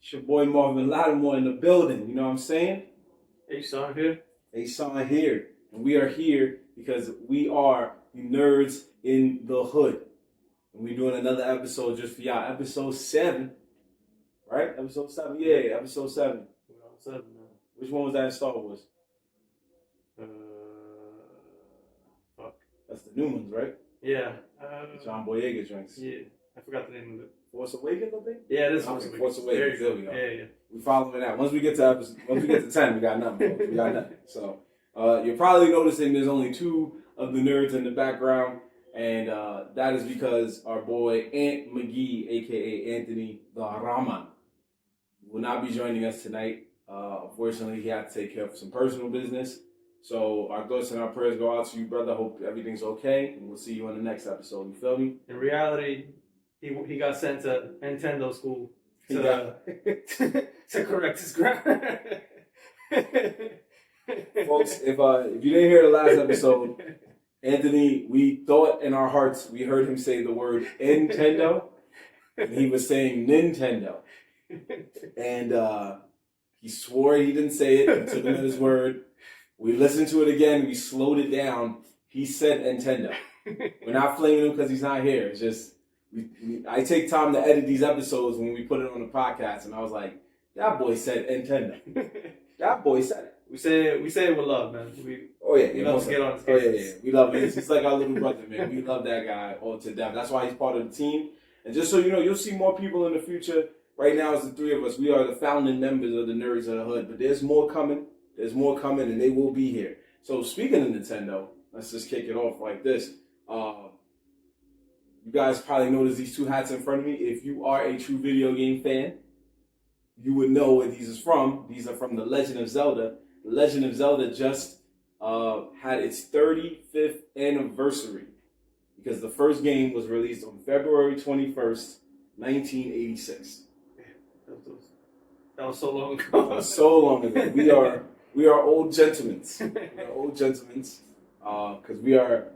It's your boy Marvin Lattimore in the building. You know what I'm saying? H-San here. H-San here. And we are here because we are the Nerds in the Hood. And we're doing another episode just for y'all. Episode 7. Right? Episode 7? Yeah, episode 7. We're on 7 now. Which one was that in Star Wars? Fuck. That's the new ones, right? Yeah. John Boyega drinks. Yeah. I forgot the name of it. Force Awakens, I think? Yeah, this Force Awakens. Awakens. There we go. Yeah. We following that. Once we get to 10, we got nothing, folks. We got nothing. So you're probably noticing there's only 2 of the nerds in the background, and that is because our boy Ant McGee, aka Anthony the Rahman, will not be joining us tonight. Unfortunately, he had to take care of some personal business. So our thoughts and our prayers go out to you, brother. Hope everything's okay, and we'll see you on the next episode. You feel me? In reality, he got sent to Nintendo school to correct his grammar. Folks, if you didn't hear the last episode, Anthony, we thought in our hearts we heard him say the word Nintendo, and he was saying Nintendo, and he swore he didn't say it. We took him at his word. We listened to it again. We slowed it down. He said Nintendo. We're not flaming him because he's not here. It's just I take time to edit these episodes when we put it on the podcast, and I was like, that boy said Nintendo. That boy said it. We say it with love, man. We love to get on his case. Oh yeah. We love him. He's like our little brother, man. We love that guy all to death. That's why he's part of the team. And just so you know, you'll see more people in the future. Right now, it's the 3 of us. We are the founding members of the Nerds of the Hood. But there's more coming. There's more coming, and they will be here. So speaking of Nintendo, let's just kick it off like this. You guys probably noticed these 2 hats in front of me. If you are a true video game fan, you would know where these is from. These are from The Legend of Zelda. The Legend of Zelda just had its 35th anniversary because the first game was released on February 21st, 1986. That was so long ago. That was so long ago. We are old gentlemen. We are old gentlemen because we are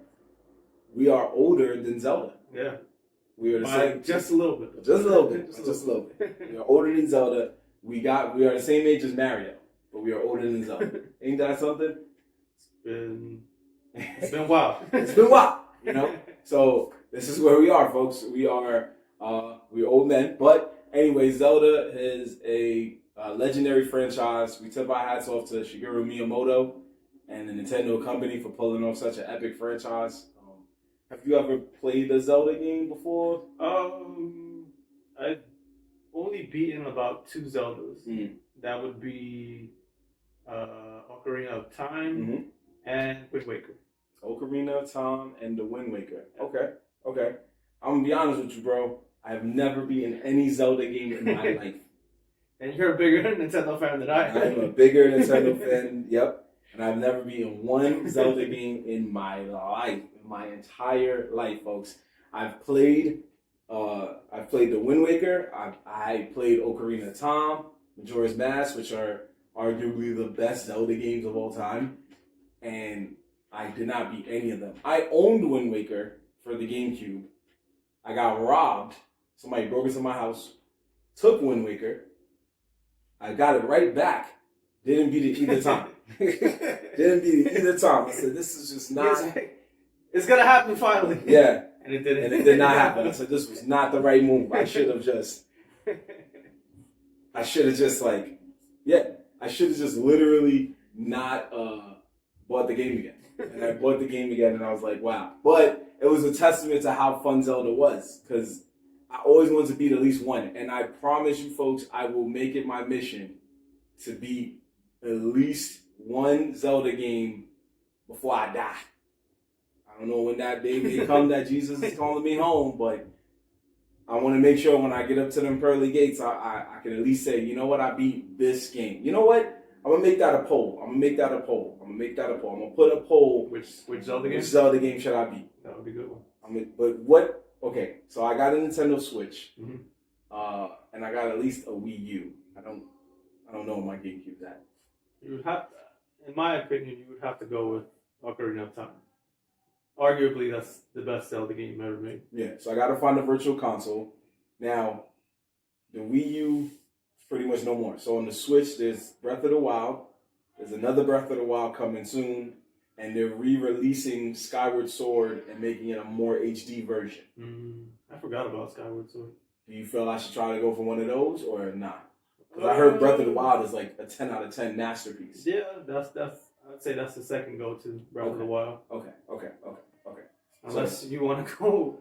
older than Zelda. Yeah. We are the same. Just a little bit. Just a little bit. We are older than Zelda. We are the same age as Mario, but we are older than Zelda. Ain't that something? It's been wild. It's been wild, you know? So this is where we are, folks. We're old men. But anyway, Zelda is a legendary franchise. We tip our hats off to Shigeru Miyamoto and the Nintendo company for pulling off such an epic franchise. Have you ever played a Zelda game before? I've only beaten about 2 Zeldas. Mm. That would be Ocarina of Time and Wind Waker. Ocarina of Time and the Wind Waker. Okay. I'm gonna be honest with you, bro. I have never beaten any Zelda game in my life. And you're a bigger Nintendo fan than I am. I'm a bigger Nintendo fan, yep. And I've never beaten one Zelda game in my life, in my entire life, folks. I've played the Wind Waker. I played Ocarina of Time, Majora's Mask, which are arguably the best Zelda games of all time. And I did not beat any of them. I owned Wind Waker for the GameCube. I got robbed. Somebody broke into my house, took Wind Waker. I got it right back. Didn't beat it either time. I said, this is just not... It's going to happen finally. Yeah. And it didn't. And it did not happen. I said, this was not the right move. I should have just literally not bought the game again. And I bought the game again, and I was like, wow. But it was a testament to how fun Zelda was, because I always wanted to beat at least one. And I promise you folks, I will make it my mission to beat at least one Zelda game before I die. I don't know when that day may come that Jesus is calling me home, but I want to make sure when I get up to them pearly gates, I can at least say, you know what, I beat this game. You know what? I'm going to make that a poll. I'm going to put a poll. Which Zelda game? Which Zelda game should I beat? That would be a good one. Okay, so I got a Nintendo Switch, and I got at least a Wii U. I don't know where my GameCube's at. You would have, in my opinion, you would have to go with Ocarina of Time. Arguably, that's the best Zelda game ever made. Yeah, so I got to find a virtual console. Now, the Wii U pretty much no more. So on the Switch, there's Breath of the Wild. There's another Breath of the Wild coming soon. And they're re-releasing Skyward Sword and making it a more HD version. I forgot about Skyward Sword. Do you feel I should try to go for one of those or not? Because I heard Breath of the Wild is like a 10 out of 10 masterpiece. Yeah, that's I'd say that's the second go-to, Breath of the Wild. Okay. Unless you want to go.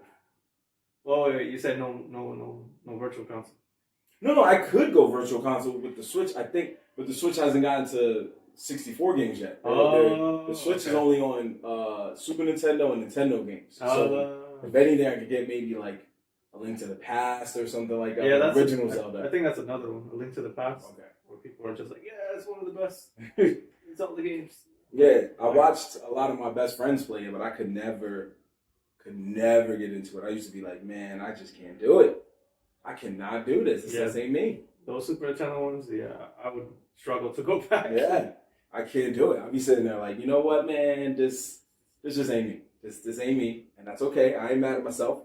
Oh wait, you said no virtual console. No, I could go virtual console with the Switch. I think, but the Switch hasn't gotten to 64 games yet. The Switch is only on Super Nintendo and Nintendo games. So if anything, I could get maybe like A Link to the Past or something like that. Yeah, that's original Zelda. I think that's another one, A Link to the Past. Okay. Where people are just like, yeah, it's one of the best Zelda games. Yeah, I watched a lot of my best friends play it, but I could never get into it. I used to be like, man, I just can't do it. I cannot do this. This ain't me. Those Super Nintendo ones, yeah, I would struggle to go back. Yeah, I can't do it. I'll be sitting there like, you know what, man, this just ain't me. This ain't me, and that's okay. I ain't mad at myself.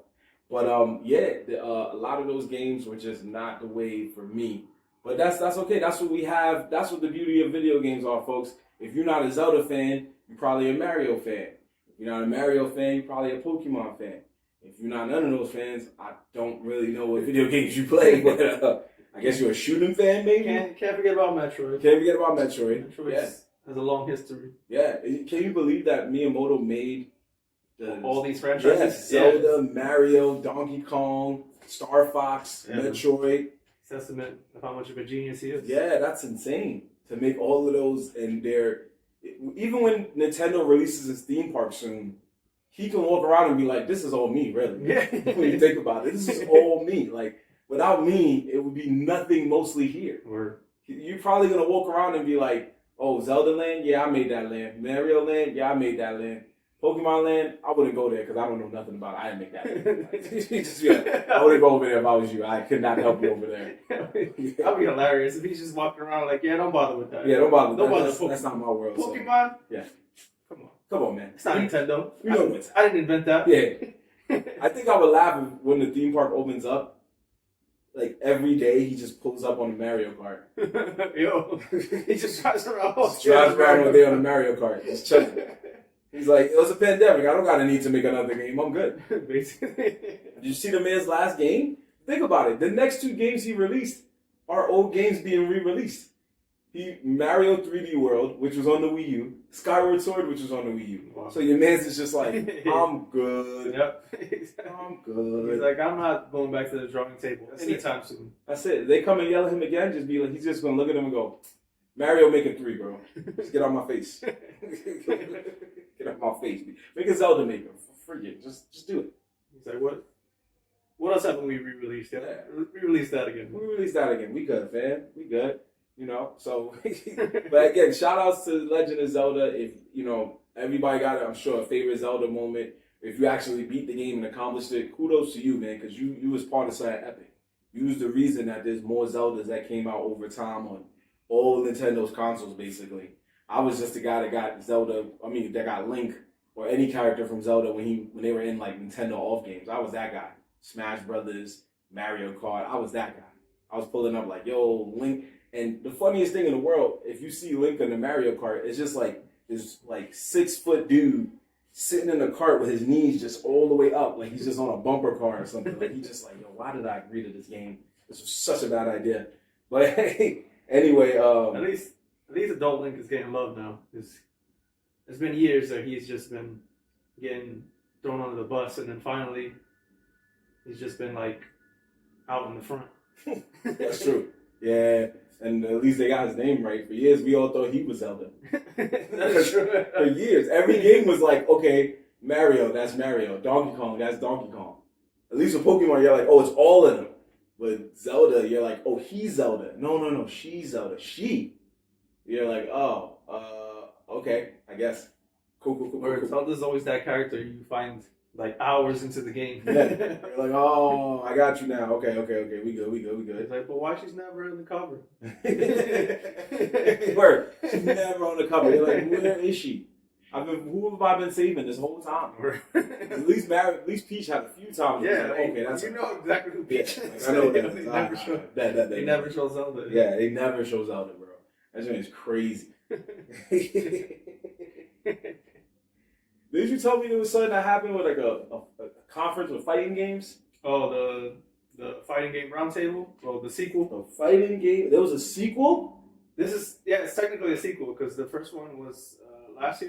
But a lot of those games were just not the way for me. But that's okay. That's what we have. That's what the beauty of video games are, folks. If you're not a Zelda fan, you're probably a Mario fan. If you're not a Mario fan, you're probably a Pokemon fan. If you're not none of those fans, I don't really know what video games you play, but I guess you're a shooting fan, maybe? Can't forget about Metroid. Can't forget about Metroid. Metroid has a long history. Yeah. Can you believe that Miyamoto made all these franchises? Yes, Zelda, Mario, Donkey Kong, Star Fox, Metroid. Testament of how much of a genius he is. Yeah, that's insane. To make all of those, and even when Nintendo releases its theme park soon, he can walk around and be like, this is all me, really. Yeah. When you think about it, this is all me. Like, without me, it would be nothing mostly here. You're probably going to walk around and be like, oh, Zelda Land? Yeah, I made that land. Mario Land? Yeah, I made that land. Pokemon Land? I wouldn't go there because I don't know nothing about it. I didn't make that land. I wouldn't go over there if I was you. I could not help you over there. That'd be hilarious if he's just walking around like, yeah, don't bother with that. Yeah, don't bother with that. That's not my world. Pokemon? So. Yeah. Come on, man. It's not Nintendo. You know it. I didn't invent that. Yeah. I think I would laugh when the theme park opens up. Like, every day, he just pulls up on a Mario Kart. Yo. He just drives around. Drives around all day on a Mario Kart. Just chilling. He's like, it was a pandemic. I don't got a need to make another game. I'm good. Basically. Did you see the man's last game? Think about it. The next 2 games he released are old games being re-released. Mario 3D World, which was on the Wii U, Skyward Sword, which was on the Wii U. Wow. So your man's is just like, I'm good. Yep. I'm good. He's like, I'm not going back to the drawing table anytime soon. That's it. They come and yell at him again, just be like, he's just gonna look at him and go, Mario, make it 3, bro. Just get out my face. Get out my face. Make a Zelda maker. Forget. Just do it. He's like, what? What else haven't we re-released? Yeah. Re-release that again. We released that again. We good, fam. We good. You know, so, but again, shout outs to Legend of Zelda. If, everybody got, I'm sure, a favorite Zelda moment. If you actually beat the game and accomplished it, kudos to you, man, because you was part of something epic. You was the reason that there's more Zeldas that came out over time on all Nintendo's consoles, basically. I was just the guy that got that got Link or any character from Zelda when they were in, like, Nintendo off games. I was that guy. Smash Brothers, Mario Kart, I was that guy. I was pulling up like, yo, Link. And the funniest thing in the world, if you see Link in the Mario Kart, it's just like this 6-foot dude sitting in a cart with his knees just all the way up, like he's just on a bumper car or something. Like he's just like, yo, why did I agree to this game? This was such a bad idea. But hey, anyway, at least adult Link is getting love now. It's been years that he's just been getting thrown under the bus, and then finally he's just been like out in the front. That's true. Yeah. And at least they got his name right. For years, we all thought he was Zelda. That's true. For years. Every game was like, okay, Mario, that's Mario. Donkey Kong, that's Donkey Kong. At least with Pokemon, you're like, oh, it's all of them. But Zelda, you're like, oh, he's Zelda. No, she's Zelda. She. You're like, oh, okay, I guess. Cool. Zelda's always that character you find like hours into the game. Yeah. You're like, oh, I got you now. Okay. We good. It's like, but why she's never in the cover? Word. She's never on the cover. You're like, where is she? Who have I been saving this whole time? At least Peach had a few times. Yeah, like, okay, that's exactly who Peach is. Like, I know that. They never show Zelda. Yeah, they never show Zelda, bro. That shit is crazy. Did you tell me there was something that happened with like a conference with fighting games? Oh, the fighting game roundtable? Well, the sequel. The fighting game? There was a sequel? It's technically a sequel because the first one was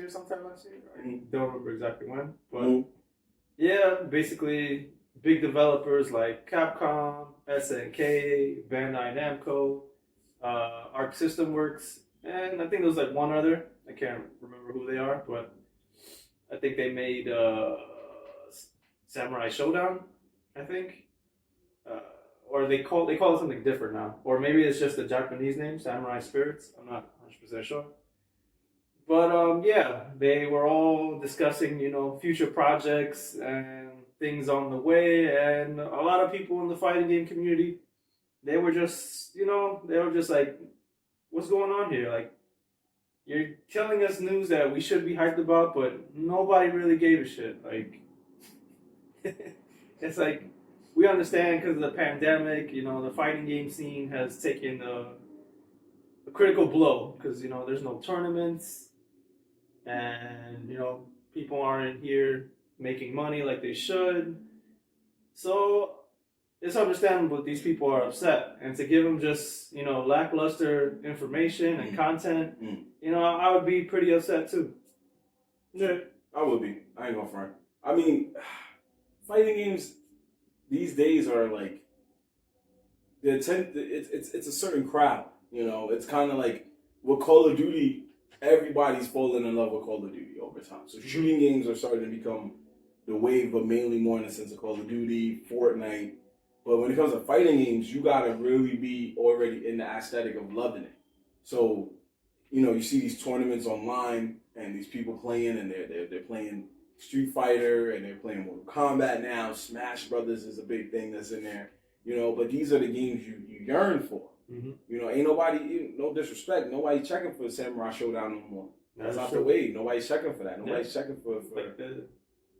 sometime last year. I don't remember exactly when, but yeah, basically big developers like Capcom, SNK, Bandai Namco, Arc System Works, and I think there was like one other. I can't remember who they are, but I think they made Samurai Showdown, I think. Or they call it something different now. Or maybe it's just a Japanese name, Samurai Spirits. I'm not 100% sure. But yeah, they were all discussing, future projects and things on the way. And a lot of people in the fighting game community, they were just like, what's going on here? Like, you're telling us news that we should be hyped about, but nobody really gave a shit. Like, it's like, we understand because of the pandemic, the fighting game scene has taken a critical blow because, there's no tournaments and, people aren't here making money like they should. So it's understandable that these people are upset. And to give them just, lackluster information and content, I would be pretty upset too. Yeah, I would be. I ain't gonna front. I mean, fighting games these days are like it's a certain crowd. It's kind of like with Call of Duty. Everybody's falling in love with Call of Duty over time. So shooting games are starting to become the wave, but mainly more in the sense of Call of Duty, Fortnite. But when it comes to fighting games, you gotta really be already in the aesthetic of loving it. So, you see these tournaments online and these people playing, and they're playing Street Fighter and they're playing Mortal Kombat now. Smash Brothers is a big thing that's in there. But these are the games you yearn for. Mm-hmm. Ain't nobody, no disrespect, nobody checking for Samurai Showdown no more. That's not the way. Nobody's checking for that. Nobody's checking for like the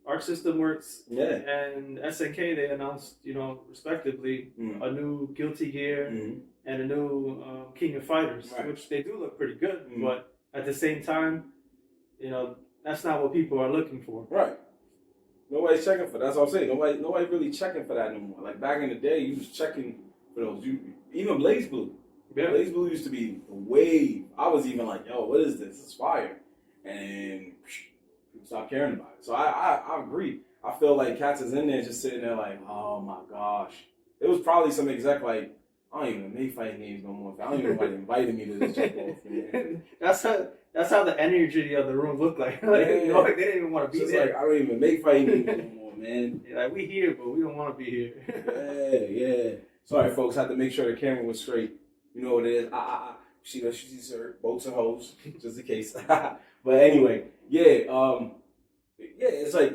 Arc System Works and SNK. They announced, respectively, a new Guilty Gear and a new King of Fighters, which they do look pretty good. But at the same time, that's not what people are looking for. Right. Nobody's checking for that. That's what I'm saying. Nobody really checking for that no more. Like back in the day, you was checking for those. Even Blaze Blue. Yeah. Blaze Blue used to be a wave. I was even like, yo, what is this? It's fire. And people stopped caring about it. So I agree. I feel like Cats is in there just sitting there like, oh my gosh. It was probably some exec like, I don't even make fighting games no more. I don't even know why they invited me to this jump off. Man. That's how the energy of the room looked like. Like they didn't even want to be there. Like, I don't even make fighting games no more, man. Yeah, like, we here, but we don't want to be here. Yeah. Sorry, folks. Had to make sure the camera was straight. You know what it is. She sees her boats and hoes, just in case. But anyway, it's like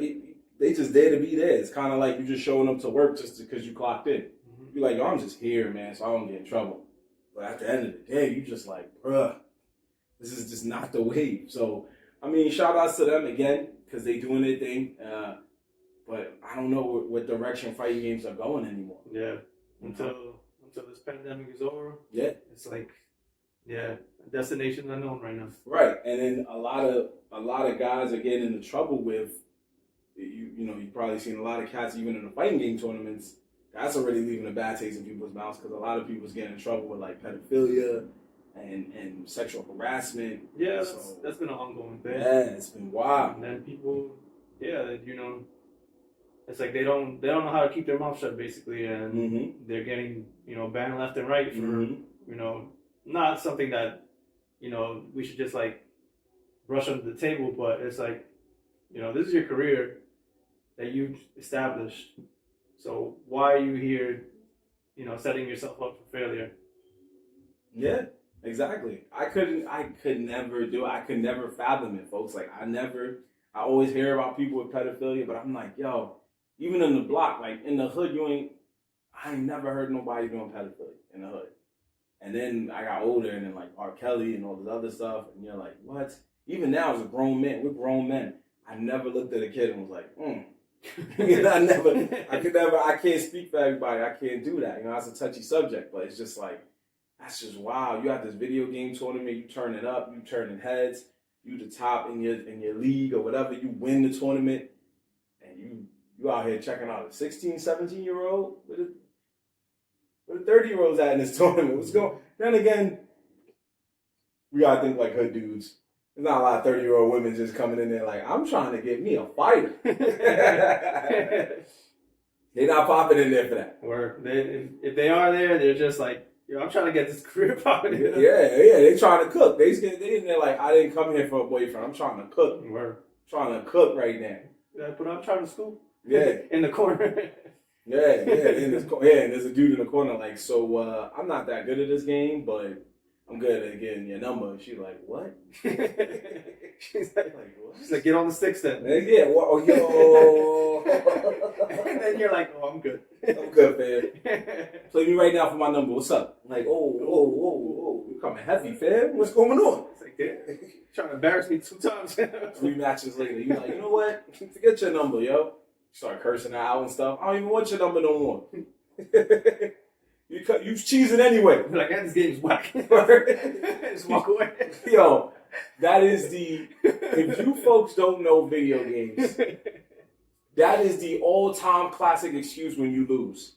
they just there to be there. It's kind of like you just showing up to work just because you clocked in. You're like, yo, I'm just here, man, so I don't get in trouble. But at the end of the day, you just like, bruh, this is just not the wave. So, I mean, shout outs to them again, because they doing their thing. But I don't know what direction fighting games are going anymore. Yeah. Until this pandemic is over. Yeah. It's like, a destination unknown right now. Right. And then a lot of guys are getting into trouble with, you've probably seen a lot of cats even in the fighting game tournaments. That's already leaving a bad taste in people's mouths because a lot of people's getting in trouble with like pedophilia and sexual harassment. Yeah, that's been an ongoing thing. Yeah, it's been wild. And then people, it's like they don't know how to keep their mouth shut basically, and they're getting banned left and right for not something that we should just like brush under the table, but it's like this is your career that you've established. So why are you here, setting yourself up for failure? Yeah, exactly. I could never do it. I could never fathom it, folks. Like I always hear about people with pedophilia, but I'm like, yo, even in the block, like in the hood, I ain't never heard nobody doing pedophilia in the hood. And then I got older and then like R. Kelly and all this other stuff. And you're like, what? Even now, as a grown man, we're grown men. I never looked at a kid and was like, I can't speak for everybody. I can't do that. That's a touchy subject, but it's just like, that's just wow. You have this video game tournament, you turn it up, you turning heads, you the top in your league or whatever, you win the tournament, and you out here checking out a 16, 17-year-old with a 30-year-old's at in this tournament. What's going? Then again, we gotta think like hood dudes. There's not a lot of 30-year-old women just coming in there like, I'm trying to get me a fighter. They're not popping in there for that. Or if they are there, they're just like, I'm trying to get this career popping. Yeah, they trying to cook. They in there like, I didn't come here for a boyfriend. I'm trying to cook. Word. Trying to cook right now. But I'm trying to school. Yeah. In the corner. Yeah. And there's a dude in the corner like, so I'm not that good at this game, but I'm good at getting your number. She's like, what? She's like, get on the sticks then. Yeah, yo. And then you're like, I'm good. I'm good, fam. Play me right now for my number. What's up? I'm like, oh, you coming heavy, fam. What's going on? It's like, damn, trying to embarrass me 2 times. 3 matches later, you like, you know what? Forget your number, yo. Start cursing her out and stuff. I don't even want your number no more. You cheesing anyway. Like, this game's whack. Just walk away. Yo, that is if you folks don't know video games, that is the all-time classic excuse when you lose.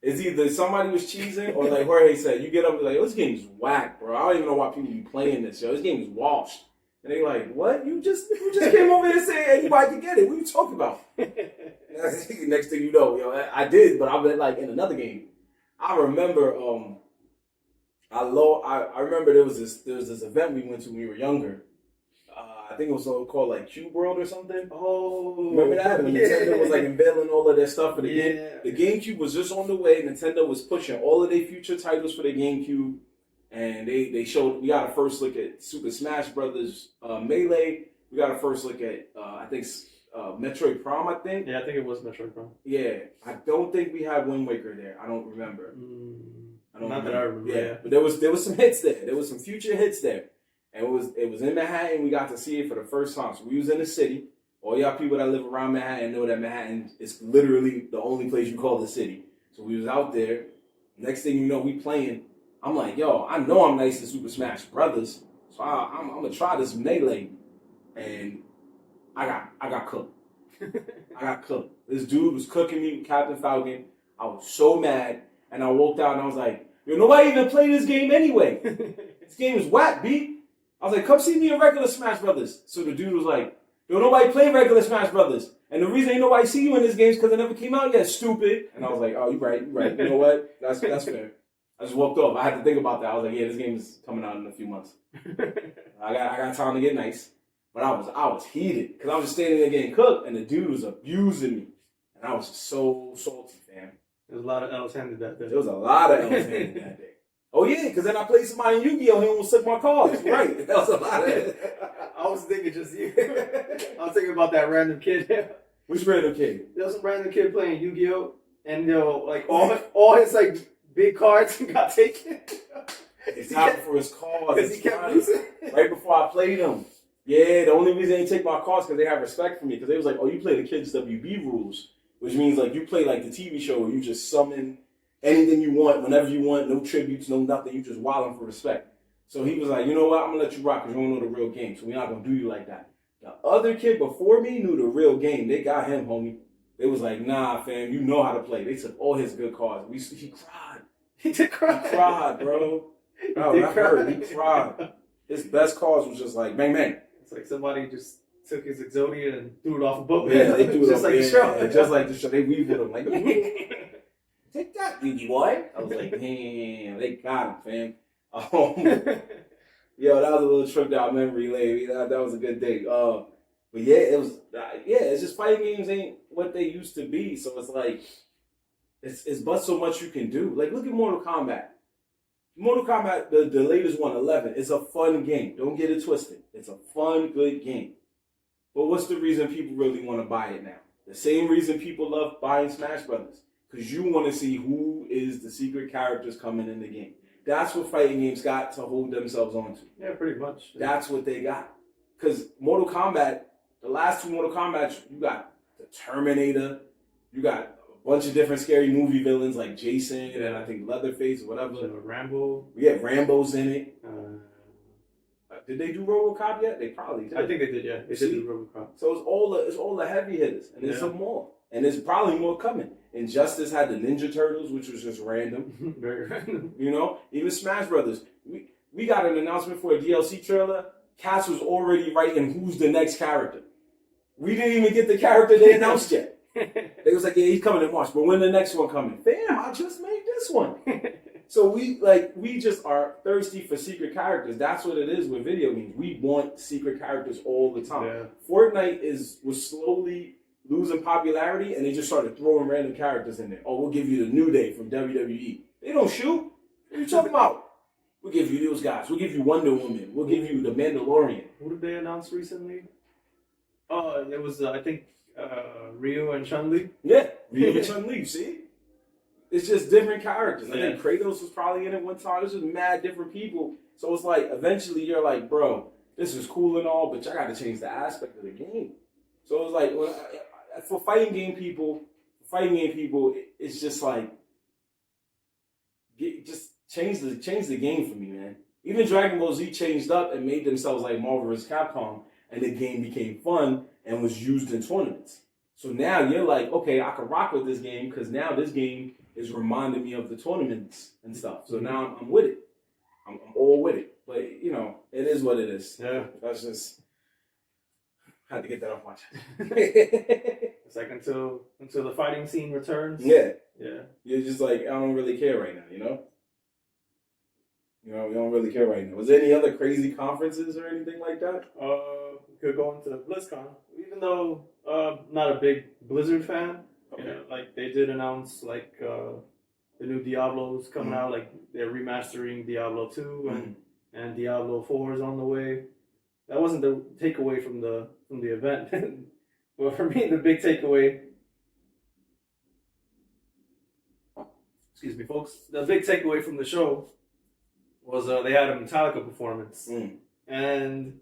It's either somebody was cheesing or like Jorge said, you get up and like, this game's whack, bro. I don't even know why people be playing this, yo. This game is washed. And they like, what? You just came over here and said anybody can get it. What are you talking about? Next thing you know, yo, I did, but I've been like in another game. I remember, I remember there was this event we went to when we were younger. I think it was called like Cube World or something. Oh, remember that when Nintendo was like unveiling all of their stuff for the game? The GameCube was just on the way. Nintendo was pushing all of their future titles for the GameCube, and they showed. We got a first look at Super Smash Brothers Melee. We got a first look at I think Metroid Prime. I think. Yeah, I think it was Metroid Prime. Yeah, I don't think we had Wind Waker there. I don't remember. That I remember. Yeah, but there was some hits there. There was some future hits there. And it was in Manhattan. We got to see it for the first time. So we was in the city. All y'all people that live around Manhattan know that Manhattan is literally the only place you call the city. So we was out there. Next thing you know, we playing. I'm like, yo, I know I'm nice in Super Smash Brothers. So I'm gonna try this Melee. And I got cooked. I got cooked. This dude was cooking me with Captain Falcon. I was so mad. And I walked out and I was like, yo, nobody even played this game anyway. This game is whack, B. I was like, come see me in regular Smash Brothers. So the dude was like, yo, nobody play regular Smash Brothers. And the reason ain't nobody see you in this game is because it never came out yet, stupid. And I was like, oh, you right. You know what? That's fair. I just walked off. I had to think about that. I was like, yeah, this game is coming out in a few months. I got time to get nice. But I was heated because I was just standing there getting cooked and the dude was abusing me. And I was just so salty, fam. There was a lot of L's handed that day. There was a lot of L's handed that day. Oh yeah, because then I played somebody in Yu-Gi-Oh! He almost took my cards. Right. That was a lot of it. I was thinking just you. I was thinking about that random kid. Which random kid? There was a random kid playing Yu-Gi-Oh! And like all his like big cards got taken. It's time for his cards. Because he kept losing. Right before I played him. Yeah, the only reason they didn't take my cards because they have respect for me. Because they was like, oh, you play the kids' WB rules. Which means like you play like the TV show where you just summon anything you want, whenever you want, no tributes, no nothing. You just wilding for respect. So he was like, you know what? I'm going to let you rock because you don't know the real game. So we're not going to do you like that. The other kid before me knew the real game. They got him, homie. They was like, nah, fam, you know how to play. They took all his good cards. He cried. He did cry. He cried, bro. Bro, I heard. He cried. His best cards was just like, bang, bang. It's like somebody just took his Exodia and threw it off a boat. Yeah, they threw it just off like the show. Yeah, just like the show. They weaved with him like, take that, Yugi boy. I was like, damn, they got him, fam. Yo, that was a little trip down memory lane. That was a good day. But yeah, it's just fighting games ain't what they used to be. So it's like, it's but so much you can do. Like, look at Mortal Kombat. Mortal Kombat, the latest one, 11, it's a fun game. Don't get it twisted. It's a fun, good game. But what's the reason people really want to buy it now? The same reason people love buying Smash Brothers. Because you want to see who is the secret characters coming in the game. That's what fighting games got to hold themselves on to. Yeah, pretty much. That's what they got. because Mortal Kombat, the last 2 Mortal Kombat, you got the Terminator, you got a bunch of different scary movie villains like Jason and I think Leatherface or whatever. Rambo. Yeah, Rambo's in it. Did they do RoboCop yet? They probably did. I think they did, yeah. They did do RoboCop. So it's all the heavy hitters, and there's some more, and there's probably more coming. Injustice had the Ninja Turtles, which was just random. Very random. You know, even Smash Brothers. We got an announcement for a DLC trailer. Cass was already writing who's the next character. We didn't even get the character they announced yet. They was like, yeah, he's coming in March, but when the next one coming? Fam, I just made this one. So we just are thirsty for secret characters. That's what it is with video games. We want secret characters all the time. Yeah. Fortnite was slowly losing popularity, and they just started throwing random characters in there. Oh, we'll give you the New Day from WWE. They don't shoot. What are you talking about? We'll give you those guys. We'll give you Wonder Woman. We'll give you the Mandalorian. Who did they announce recently? Oh, it was I think Ryu and Chun-Li. Yeah, Ryu and Chun-Li. See. It's just different characters. I think Kratos was probably in it one time. It's just mad different people. So it's like, eventually you're like, bro, this is cool and all, but y'all got to change the aspect of the game. So it's like, for fighting game people, it's just like, just change the game for me, man. Even Dragon Ball Z changed up and made themselves like Marvel vs. Capcom, and the game became fun and was used in tournaments. So now you're like, okay, I can rock with this game because now this game is reminding me of the tournaments and stuff. So now I'm with it. I'm all with it. But, you know, it is what it is. Yeah. That's just, had to get that off my chest. It's like until the fighting scene returns. Yeah. Yeah. You're just like, I don't really care right now, you know? You know, we don't really care right now. Was there any other crazy conferences or anything like that? We could go into BlizzCon. Even though not a big Blizzard fan, okay. You know, like they did announce like the new Diablo's coming out, like they're remastering Diablo 2 and Diablo 4 is on the way. That wasn't the takeaway from the event. But for me, the big takeaway, excuse me, folks, the big takeaway from the show was they had a Metallica performance. And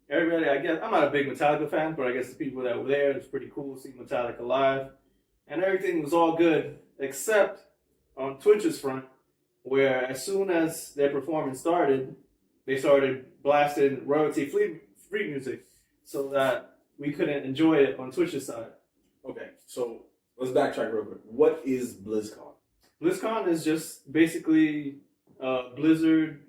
everybody, I guess, I'm not a big Metallica fan, but I guess the people that were there, it was pretty cool to see Metallica live. And everything was all good, except on Twitch's front, where as soon as their performance started, they started blasting royalty-free music so that we couldn't enjoy it on Twitch's side. Okay, so let's backtrack real quick. What is BlizzCon? BlizzCon is just basically Blizzard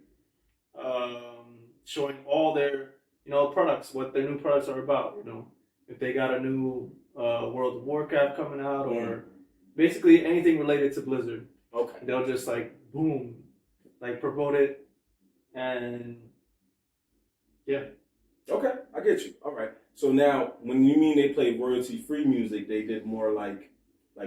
showing all their, you know, products, what their new products are about. You know, if they got a new World of Warcraft coming out, or basically anything related to Blizzard. Okay. They'll just like boom, like promote it, and yeah. Okay, I get you. All right. So now, when you mean they played royalty-free music, they did more like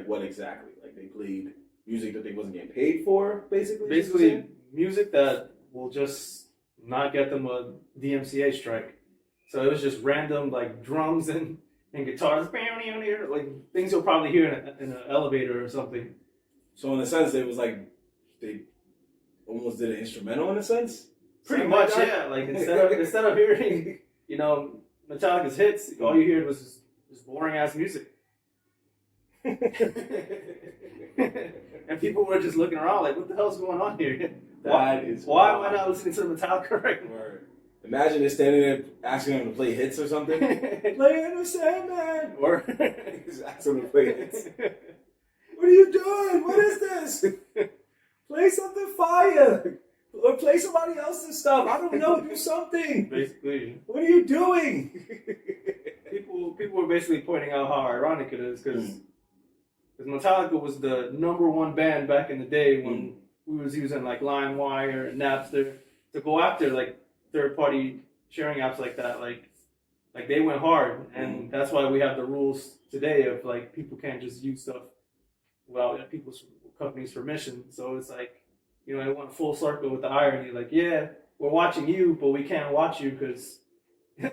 what exactly? Like they played music that they wasn't getting paid for, basically? Basically, music that will just not get them a DMCA strike. So it was just random, like drums and guitars, like things you'll probably hear in an elevator or something. So in a sense, it was like they almost did an instrumental in a sense? Pretty much, yeah. Like instead of hearing, you know, Metallica's hits, all you heard was just boring ass music. And people were just looking around like, what the hell's going on here? Why am I not listening to Metallica right now? Imagine they're standing there asking them to play hits or something. Play in the Sandman! Or just asking them to play hits. What are you doing? What is this? Play something fire! Or play somebody else's stuff. I don't know. Do something. Basically. What are you doing? People were basically pointing out how ironic it is because Metallica was the #1 band back in the day when we was using like LimeWire and Napster to go after like third-party sharing apps like that. Like they went hard, and that's why we have the rules today of like people can't just use stuff without people's company's permission. So it's like, you know, it went full circle with the irony. Like, yeah, we're watching you, but we can't watch you because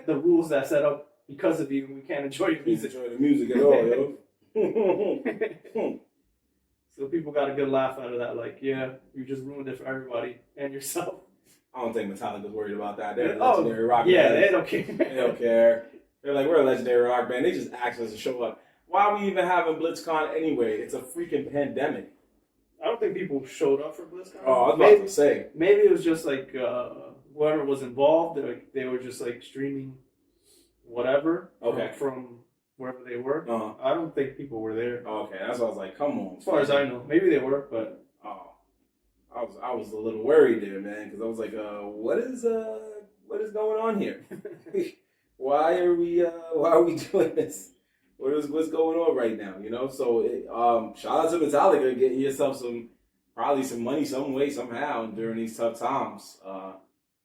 the rules that set up because of you, we can't enjoy your music. Enjoy the music at all, yo. So people got a good laugh out of that. Like, yeah, you just ruined it for everybody and yourself. I don't think Metallica's worried about that. They're a Oh, legendary rock yeah, band. they don't care. They don't care. They're like, we're a legendary rock band. They just asked us to show up. Why are we even having BlitzCon anyway? It's a freaking pandemic. I don't think people showed up for BlizzCon. Oh, I was about to say. Maybe it was just like whoever was involved. They were just like streaming whatever from wherever they were. Uh-huh. I don't think people were there. Okay, that's why I was like, come on. As far as I know, maybe they were, but I was a little worried there, man, because I was like, what is going on here? Why are we doing this? What's going on right now? You know, so shout out to Metallica getting yourself some money some way somehow during these tough times.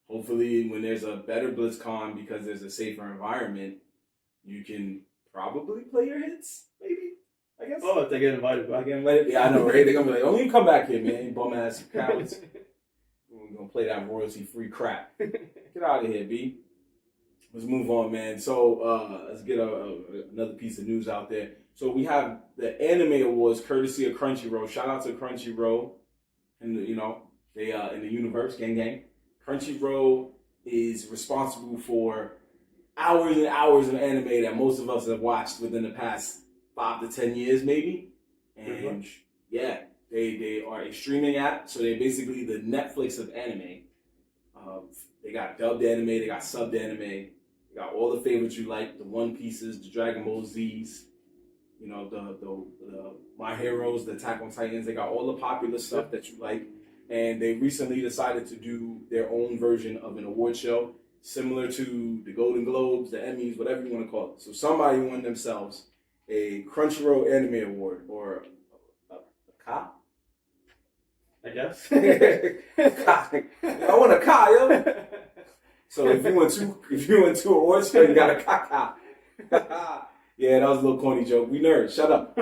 Hopefully, when there's a better BlizzCon because there's a safer environment, you can probably play your hits. Maybe, I guess. Oh, if they get invited back. Yeah, I know, right? They're gonna be like, "Oh, you come back here, man, you bum ass cowards. We're gonna play that royalty free crap. Get out of here, B." Let's move on, man. So let's get another piece of news out there. So we have the Anime Awards, courtesy of Crunchyroll. Shout out to Crunchyroll, and they in the universe, gang. Crunchyroll is responsible for hours and hours of anime that most of us have watched within the past 5 to 10 years, maybe. And yeah, they are a streaming app, so they're basically the Netflix of anime. They got dubbed anime, they got subbed anime. You got all the favorites you like, the One Pieces, the Dragon Ball Zs, you know, the My Heroes, the Attack on Titans. They got all the popular stuff that you like. And they recently decided to do their own version of an award show, similar to the Golden Globes, the Emmys, whatever you want to call it. So somebody won themselves a Crunchyroll Anime Award, or a Ka? I guess. I want a Ka, yo. So if you went to awards show, you got a Ka. Yeah, that was a little corny joke. We nerds. Shut up.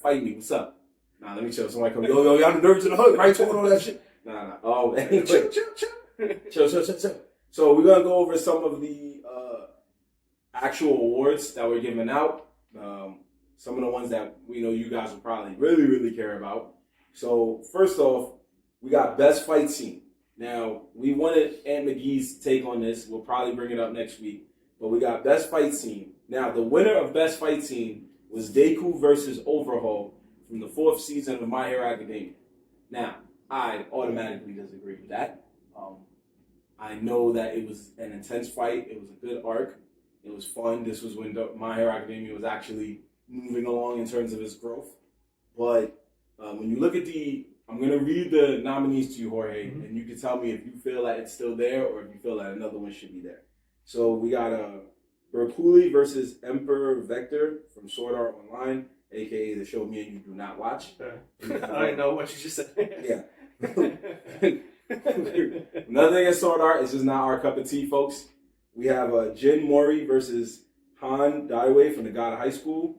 Fight me. What's up? Nah, let me chill. Somebody come, yo, y'all the nerds in the hood, right? Talking all that shit. Nah. Oh, anyway. Chill. So we're gonna go over some of the actual awards that we're giving out. Some of the ones that we know you guys will probably really, really care about. So first off, we got Best Fight Scene. Now, we wanted Aunt McGee's take on this. We'll probably bring it up next week. But we got Best Fight Scene. Now, the winner of Best Fight Scene was Deku versus Overhaul from the 4th season of My Hero Academia. Now, I automatically disagree with that. I know that it was an intense fight. It was a good arc. It was fun. This was when My Hero Academia was actually moving along in terms of its growth. But when you look at I'm going to read the nominees to you, Jorge, and you can tell me if you feel that it's still there or if you feel that another one should be there. So we got Berkuli versus Emperor Vector from Sword Art Online, a.k.a. the show me and you do not watch. I didn't know what you just said. Yeah. Another thing is Sword Art. It's just not our cup of tea, folks. We have Jin Mori versus Han Daiwei from the God of High School.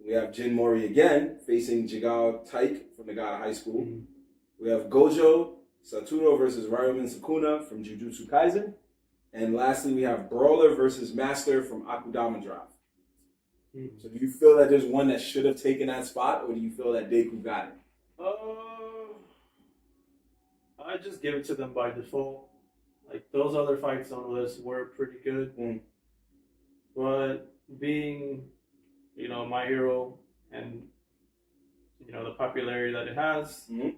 We have Jin Mori again facing Jigao Taik from the God of High School. Mm-hmm. We have Gojo Satoru versus Ryumen Sukuna from Jujutsu Kaisen. And lastly, we have Brawler versus Master from Akudama Drive. Mm-hmm. So do you feel that there's one that should have taken that spot, or do you feel that Deku got it? I just give it to them by default. Like, those other fights on the list were pretty good. Mm. But being, My Hero and, the popularity that it has, and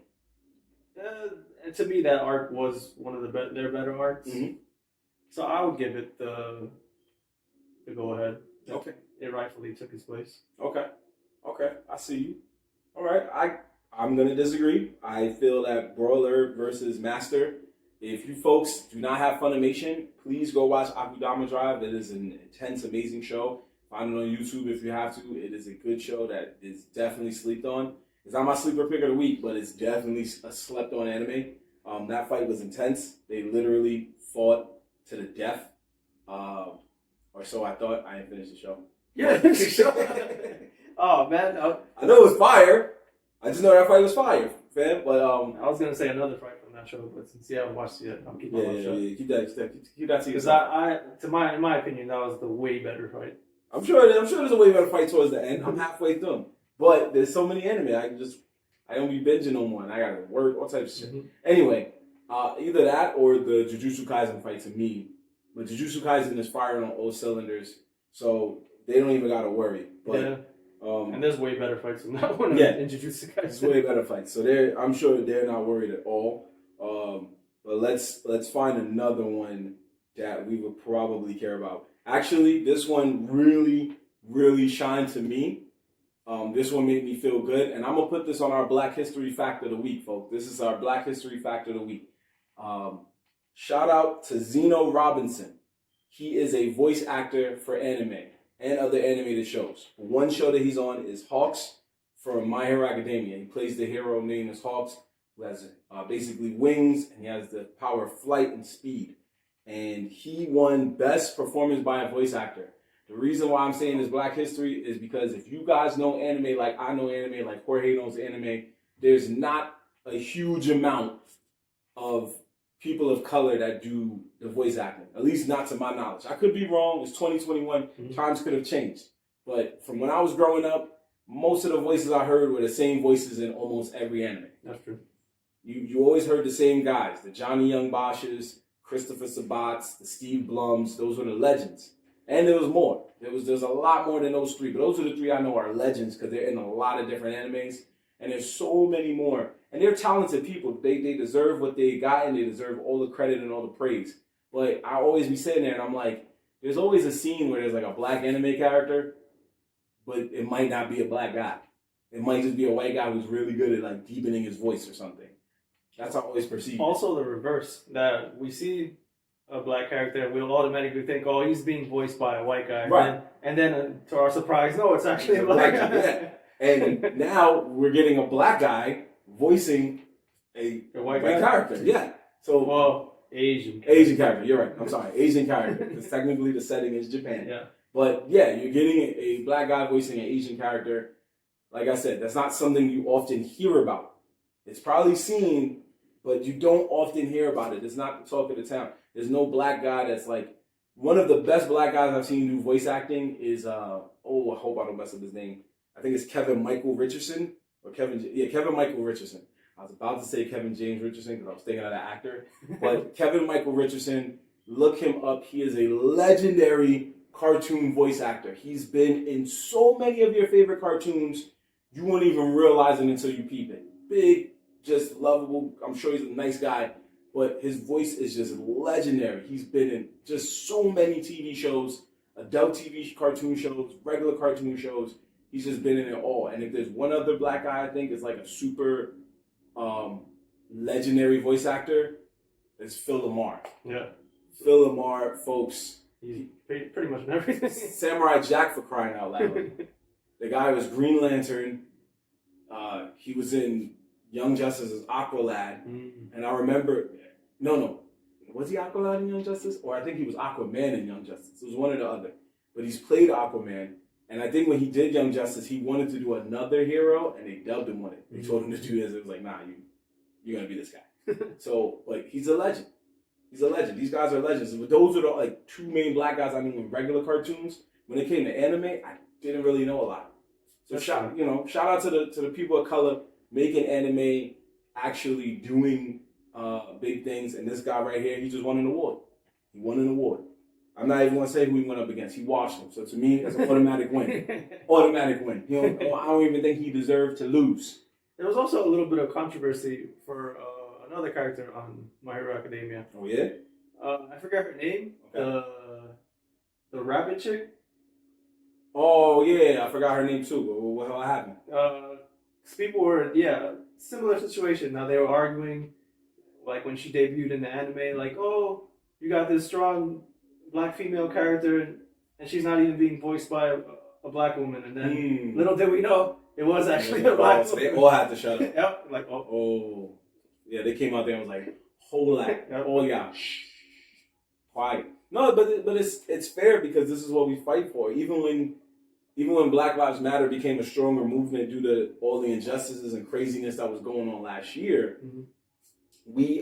to me that arc was one of their better arcs. Mm-hmm. So I would give it the go-ahead. Okay. It rightfully took its place. Okay. I see you. All right. I'm going to disagree. I feel that Brawler versus Master, if you folks do not have Funimation, please go watch Akudama Drive. It is an intense, amazing show. Find it on YouTube if you have to. It is a good show that is definitely slept on. It's not my sleeper pick of the week, but it's definitely a slept-on anime. That fight was intense. They literally fought to the death. Or so I thought. I didn't finish the show. Yeah. Oh, man. I know it was fire. I just know that fight was fire, fam. But I was gonna say another fight from that show, but since you haven't watched it yet, I'll keep on watching. Yeah. Keep that to yourself. Because in my opinion, that was the way better fight. I'm sure there's a way better fight towards the end. I'm halfway through them, but there's so many anime. I don't be binging no more, and I gotta work all types of shit. Mm-hmm. Anyway, Either that or the Jujutsu Kaisen fight to me. But Jujutsu Kaisen is firing on all cylinders, so they don't even gotta worry. But, yeah. And there's way better fights than that one in Jujutsu Kaisen. It's way better fights. So I'm sure they're not worried at all. But let's find another one that we would probably care about. Actually, this one really, really shined to me. This one made me feel good, and I'm gonna put this on our Black History Fact of the Week, folks. This is our Black History Fact of the Week. Shout out to Zeno Robinson. He is a voice actor for anime and other animated shows. One show that he's on is Hawks from My Hero Academia. He plays the hero named as Hawks, who has basically wings, and he has the power of flight and speed. And he won Best Performance by a Voice Actor. The reason why I'm saying this Black History is because if you guys know anime like I know anime, like Jorge knows anime, there's not a huge amount of people of color that do the voice acting. At least not to my knowledge. I could be wrong. It's 2021. Times could have changed. But from when I was growing up, most of the voices I heard were the same voices in almost every anime. That's true. You always heard the same guys. The Johnny Young Bosches, Christopher Sabat's, the Steve Blums. Those were the legends. And there was more. There's a lot more than those three. But those are the three I know are legends because they're in a lot of different animes. And there's so many more. And they're talented people. They deserve what they got, and they deserve all the credit and all the praise. But I always be sitting there and I'm like, there's always a scene where there's like a black anime character, but it might not be a black guy. It might just be a white guy who's really good at like deepening his voice or something. That's how I always perceive it. Also the reverse, that we see a black character and we'll automatically think, oh, he's being voiced by a white guy. Right. And then to our surprise, no, it's actually a black guy. Yeah. And now we're getting a black guy voicing a white character. Yeah. So Asian character. You're right. I'm sorry. Asian character. Because technically the setting is Japan. Yeah. But yeah, you're getting a black guy voicing an Asian character. Like I said, that's not something you often hear about. It's probably seen, but you don't often hear about it. It's not the talk of the town. There's no black guy that's like, one of the best black guys I've seen do voice acting is, I hope I don't mess up his name. I think it's Kevin Michael Richardson. Kevin Michael Richardson. I was about to say Kevin James Richardson because I was thinking of that actor. But Kevin Michael Richardson, look him up. He is a legendary cartoon voice actor. He's been in so many of your favorite cartoons, you won't even realize it until you peep it. Big, just lovable. I'm sure he's a nice guy, but his voice is just legendary. He's been in just so many TV shows, adult TV cartoon shows, regular cartoon shows. He's just been in it all. And if there's one other black guy I think is like a super legendary voice actor, it's Phil Lamar. Yeah. Phil Lamar, folks. He's pretty much in everything. Samurai Jack, for crying out loud. The guy was Green Lantern. He was in Young Justice as Aqualad. And I remember, no. Was he Aqualad in Young Justice? Or I think he was Aquaman in Young Justice. It was one or the other. But he's played Aquaman. And I think when he did Young Justice, he wanted to do another hero, and they dubbed him on it. They told him to do this. It was like, nah, you're going to be this guy. So, like, he's a legend. He's a legend. These guys are legends. But those are the, like, two main black guys I knew in regular cartoons. When it came to anime, I didn't really know a lot. So, shout out to the people of color making anime, actually doing big things. And this guy right here, he just won an award. He won an award. I'm not even going to say who he went up against. He washed him. So to me, it's an automatic win. Automatic win. I don't even think he deserved to lose. There was also a little bit of controversy for another character on My Hero Academia. Oh, yeah? I forgot her name. Okay. The rabbit chick. Oh, yeah. I forgot her name, too. But what happened? People were, similar situation. Now, they were arguing, like, when she debuted in the anime, like, oh, you got this strong black female character, and she's not even being voiced by a black woman. And then, little did we know, it was actually a black woman. They all had to shut up. Yep. Like, oh. Yeah, they came out there and was like, hold that. Oh, yeah. Shh. Quiet. No, but it's fair because this is what we fight for. Even when Black Lives Matter became a stronger movement due to all the injustices and craziness that was going on last year, we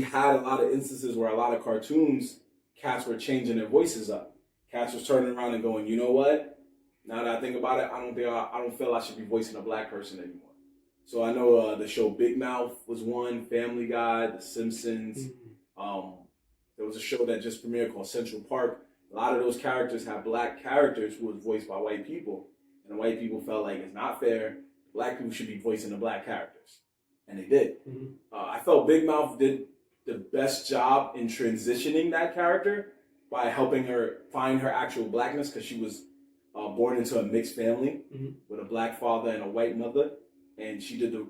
had a lot of instances where a lot of cartoons, cats were changing their voices up. Cats was turning around and going, you know what? Now that I think about it, I don't feel I should be voicing a black person anymore. So I know the show Big Mouth was one, Family Guy, The Simpsons. There was a show that just premiered called Central Park. A lot of those characters have black characters who was voiced by white people. And the white people felt like it's not fair. Black people should be voicing the black characters. And they did. I felt Big Mouth did the best job in transitioning that character by helping her find her actual blackness, because she was born into a mixed family with a black father and a white mother. And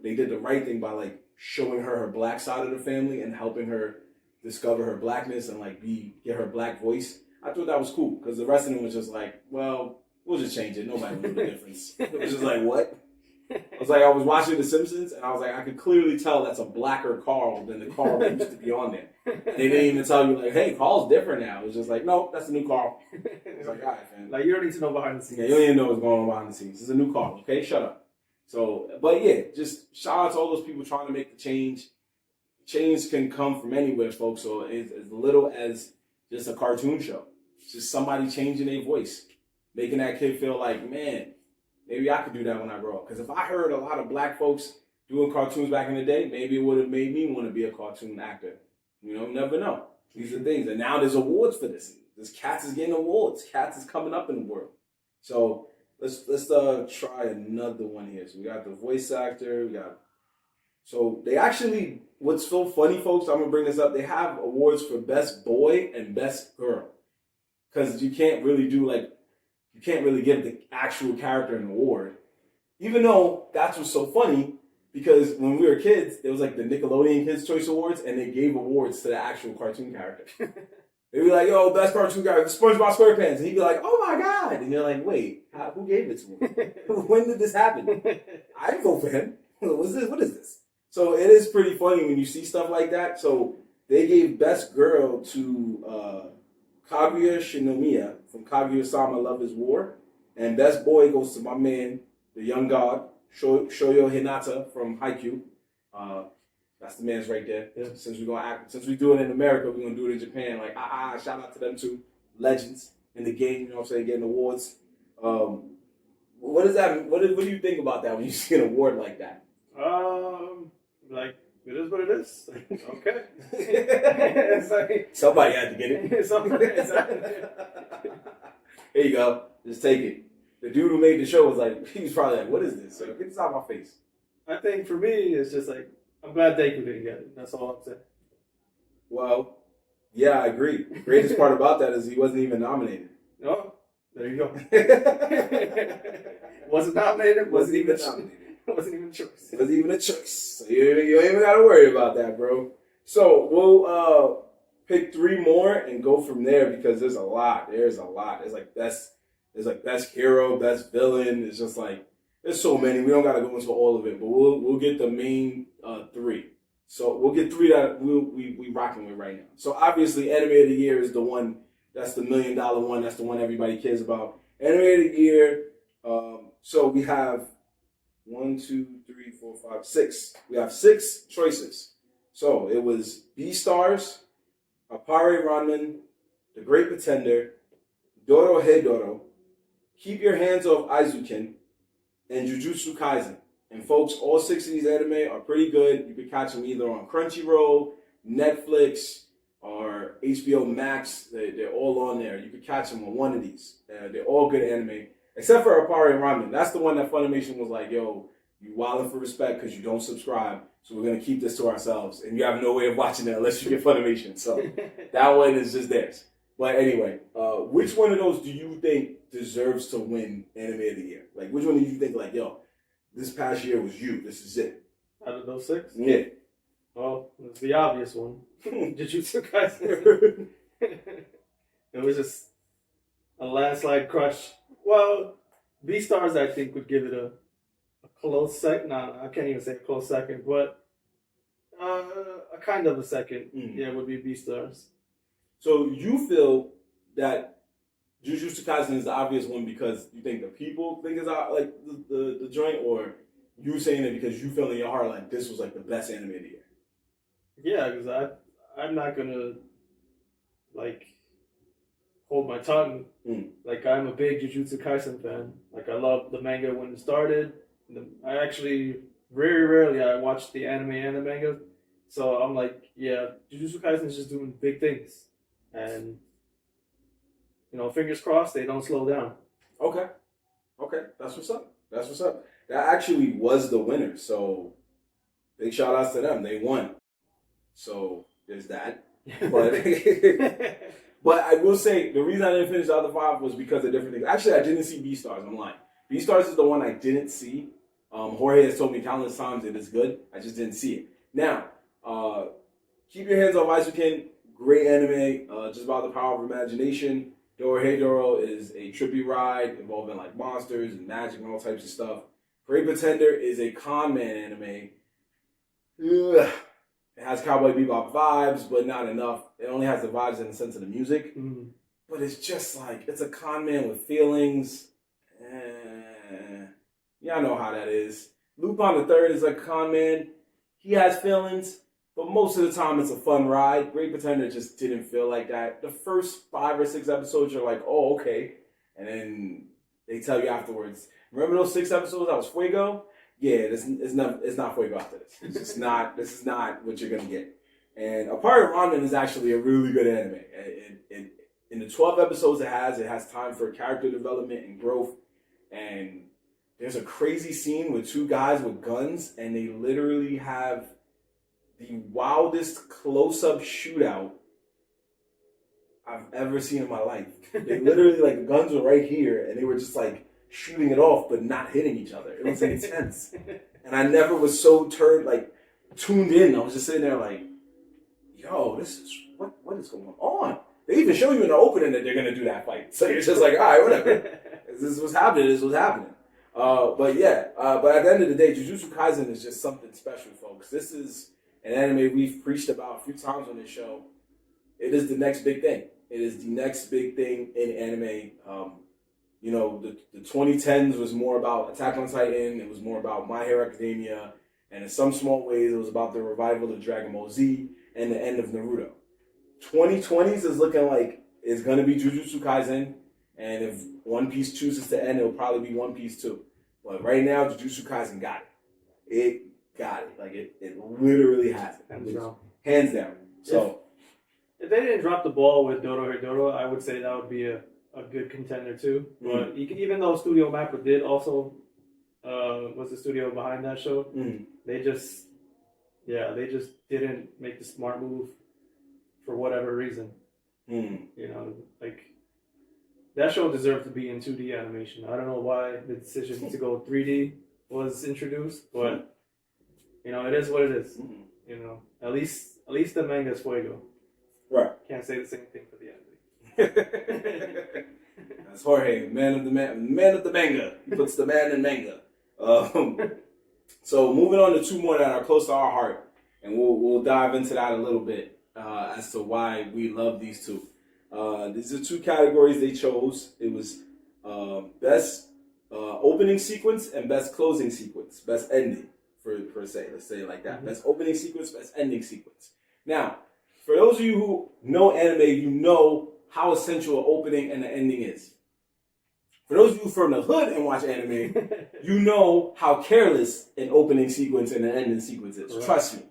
they did the right thing by like showing her black side of the family and helping her discover her blackness and like get her black voice. I thought that was cool, because the rest of them was just like, well, we'll just change it. Nobody knew the difference. It was just like, what? I was watching The Simpsons, and I was like, I could clearly tell that's a blacker Carl than the Carl that used to be on there. They didn't even tell you, like, hey, Carl's different now. It was just like, no, that's a new Carl. It's like, all right, man. Like, you don't need to know behind the scenes. Yeah, you don't even know what's going on behind the scenes. It's a new Carl, okay? Shut up. So, but yeah, just shout out to all those people trying to make the change. Change can come from anywhere, folks. So it's as little as just a cartoon show. It's just somebody changing their voice, making that kid feel like, man, maybe I could do that when I grow up. Because if I heard a lot of black folks doing cartoons back in the day, maybe it would have made me want to be a cartoon actor. You know, never know. These are things. And now there's awards for this. This Cats is getting awards. Cats is coming up in the world. So let's try another one here. So we got the voice actor. So they actually, what's so funny, folks, I'm going to bring this up. They have awards for best boy and best girl. Because you can't really give the actual character an award. Even though that's what's so funny, because when we were kids, there was like the Nickelodeon Kids' Choice Awards, and they gave awards to the actual cartoon character. They'd be like, yo, best cartoon character, SpongeBob SquarePants. And he'd be like, oh my God. And you're like, wait, who gave it to him? When did this happen? I didn't vote for him. What is this? So it is pretty funny when you see stuff like that. So they gave best girl to Kaguya Shinomiya from Kaguya-sama Love is War. And best boy goes to my man, the young god, Shoyo Hinata from Haikyuu. That's the man's right there. Yeah. Since we do it in America, we're gonna do it in Japan. Like, shout out to them too. Legends in the game, you know what I'm saying, getting awards. What does that? What do you think about that when you see an award like that? Like, it is what it is. Okay. It's like, somebody had to get it. Here you go. Just take it. The dude who made the show was like, he was probably like, what is this? Like, get this out of my face. I think for me, it's just like, I'm glad Deku didn't get it. That's all I'm saying. Well, yeah, I agree. The greatest part about that is he wasn't even nominated. No, there you go. Wasn't nominated. Wasn't even nominated. Wasn't even a choice. Wasn't even a choice. So you ain't even got to worry about that, bro. So we'll pick 3 more and go from there, because there's a lot. There's like best hero, best villain. It's just like, there's so many. We don't got to go into all of it, but we'll get the main 3. So we'll get 3 that we rocking with right now. So obviously, Anime of the Year is the one. That's the $1 million one. That's the one everybody cares about. Anime of the Year. So we have 1, 2, 3, 4, 5, 6. We have 6 choices. So it was Beastars, Appare Ranman, The Great Pretender, Doro Heidoro, Keep Your Hands Off Aizuken, and Jujutsu Kaisen. And folks, all 6 of these anime are pretty good. You can catch them either on Crunchyroll, Netflix, or HBO Max. They're all on there. You can catch them on one of these. They're all good anime, except for Appare Ranman. That's the one that Funimation was like, yo, you wildin' for respect because you don't subscribe, so we're going to keep this to ourselves. And you have no way of watching it unless you get Funimation. So that one is just theirs. But anyway, which one of those do you think deserves to win Anime of the Year? Like, which one do you think, like, yo, this past year was you. This is it. Out of those 6? Yeah. Well, it's the obvious one. Jujutsu Kaisen. It was just a landslide crush. Well, Beastars, I think, would give it a close second. No, I can't even say a close second, but a kind of a second. Yeah, it would be Beastars. So you feel that Jujutsu Kaisen is the obvious one because you think the people think it's like the joint, or you saying it because you feel in your heart like this was like the best anime of the year? Yeah, because I'm not gonna like hold my tongue. Like, I'm a big Jujutsu Kaisen fan. Like, I love the manga when it started. I actually very rarely I watch the anime and the manga. So I'm like, yeah, Jujutsu Kaisen is just doing big things. And, fingers crossed they don't slow down. Okay. That's what's up. That actually was the winner. So big shout outs to them. They won. So there's that. But but I will say the reason I didn't finish the other 5 was because of different things. Actually, I didn't see Beastars. I'm lying. Beastars is the one I didn't see. Jorge has told me countless times it is good. I just didn't see it. Now, keep your hands on Vaizuken. Great anime. Just about the power of imagination. Doro is a trippy ride involving like monsters and magic and all types of stuff. Great Pretender is a con man anime. Ugh. It has Cowboy Bebop vibes, but not enough. It only has the vibes in the sense of the music. Mm. But it's just like, it's a con man with feelings. Y'all know how that is. Lupin the Third is a con man. He has feelings, but most of the time it's a fun ride. Great Pretender just didn't feel like that. The first 5 or 6 episodes, you're like, oh, okay. And then they tell you afterwards, remember those 6 episodes that was Fuego? Yeah, it's not Fuego after this. It's just not, this is not what you're going to get. And A Part of Ramen is actually a really good anime. In the 12 episodes it has time for character development and growth. And there's a crazy scene with 2 guys with guns, and they literally have the wildest close-up shootout I've ever seen in my life. They literally, like, the guns were right here, and they were just, like, shooting it off, but not hitting each other. It was intense. And I never was so tuned in. I was just sitting there like, yo, this is, what is going on? They even show you in the opening that they're going to do that fight. So you're just like, all right, whatever. This is what's happening. But at the end of the day, Jujutsu Kaisen is just something special, folks. This is an anime we've preached about a few times on this show. It is the next big thing. It is the next big thing in anime. The 2010s was more about Attack on Titan. It was more about My Hero Academia. And in some small ways, it was about the revival of Dragon Ball Z and the end of Naruto. 2020s is looking like it's going to be Jujutsu Kaisen. And if One Piece chooses to end, it'll probably be One Piece 2. But right now, Jujutsu Kaisen got it. It got it. Like, it literally has it. Hands down. So, if they didn't drop the ball with Doro, I would say that would be a good contender too. But even though Studio Mappa did also was the studio behind that show, they just didn't make the smart move for whatever reason. That show deserved to be in 2D animation. I don't know why the decision to go 3D was introduced, but it is what it is. At least the manga is Fuego. Right. Can't say the same thing for the anime. That's Jorge, man of the manga. He puts the man in manga. So moving on to 2 more that are close to our heart, and we'll dive into that a little bit as to why we love these 2. These are 2 categories they chose. It was best opening sequence and best closing sequence, best ending per se. Let's say it like that. Mm-hmm. Best opening sequence, best ending sequence. Now, for those of you who know anime, you know how essential an opening and an ending is. For those of you from the hood and watch anime, you know how careless an opening sequence and an ending sequence is. Right. Trust me.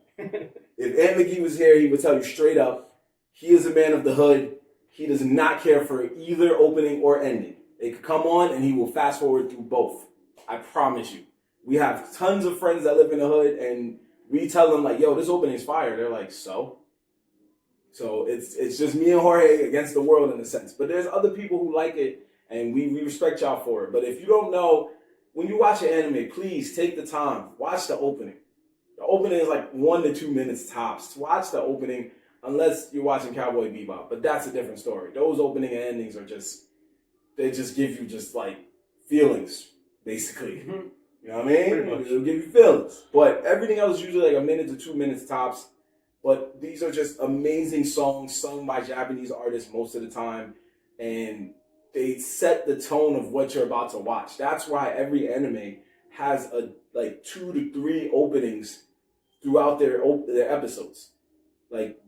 If Ant McGee was here, he would tell you straight up, he is a man of the hood. He does not care for either opening or ending. It could come on and he will fast forward through both. I promise you. We have tons of friends that live in the hood, and we tell them like, yo, this opening's fire. They're like, so it's just me and Jorge against the world in a sense. But there's other people who like it, and we respect y'all for it. But if you don't know, when you watch an anime, please take the time. Watch the opening. The opening is like 1 to 2 minutes tops. Watch the opening, unless you're watching Cowboy Bebop. But that's a different story. Those opening and endings are they just give you just like feelings, basically. Mm-hmm. You know what I mean? It'll give you feelings. But everything else is usually like 1 minute to 2 minutes tops. But these are just amazing songs sung by Japanese artists most of the time. And they set the tone of what you're about to watch. That's why every anime has 2 to 3 openings throughout their episodes. Like,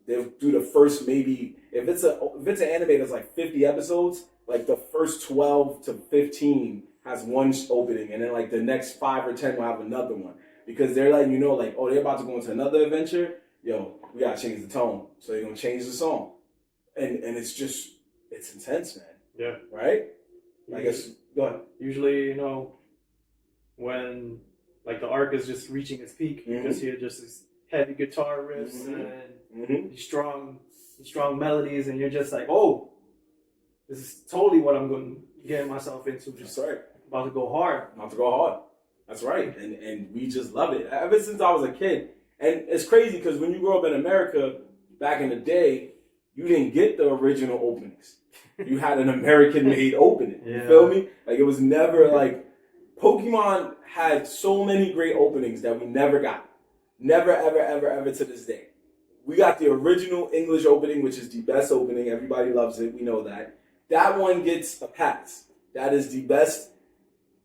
they'll do the first maybe, if it's an anime that's like 50 episodes, like the first 12 to 15 has one opening, and then like the next 5 or 10 will have another one. because they're letting you know, like, oh, they're about to go into another adventure. Yo, we gotta change the tone, so they're gonna change the song, and it's intense, man. Yeah. Right. I guess. Go ahead. Usually, when like the arc is just reaching its peak, you just hear just this heavy guitar riffs and these strong melodies, and you're just like, oh, this is totally what I'm going to get myself into. That's right. About to go hard. About to go hard. That's right. And we just love it. Ever since I was a kid. And it's crazy because when you grow up in America, back in the day, you didn't get the original openings. You had an American-made opening. You feel me? Like, it was never like... Pokemon had so many great openings that we never got. Never, ever, ever, ever to this day. We got the original English opening, which is the best opening. Everybody loves it. We know that. That one gets a pass. That is the best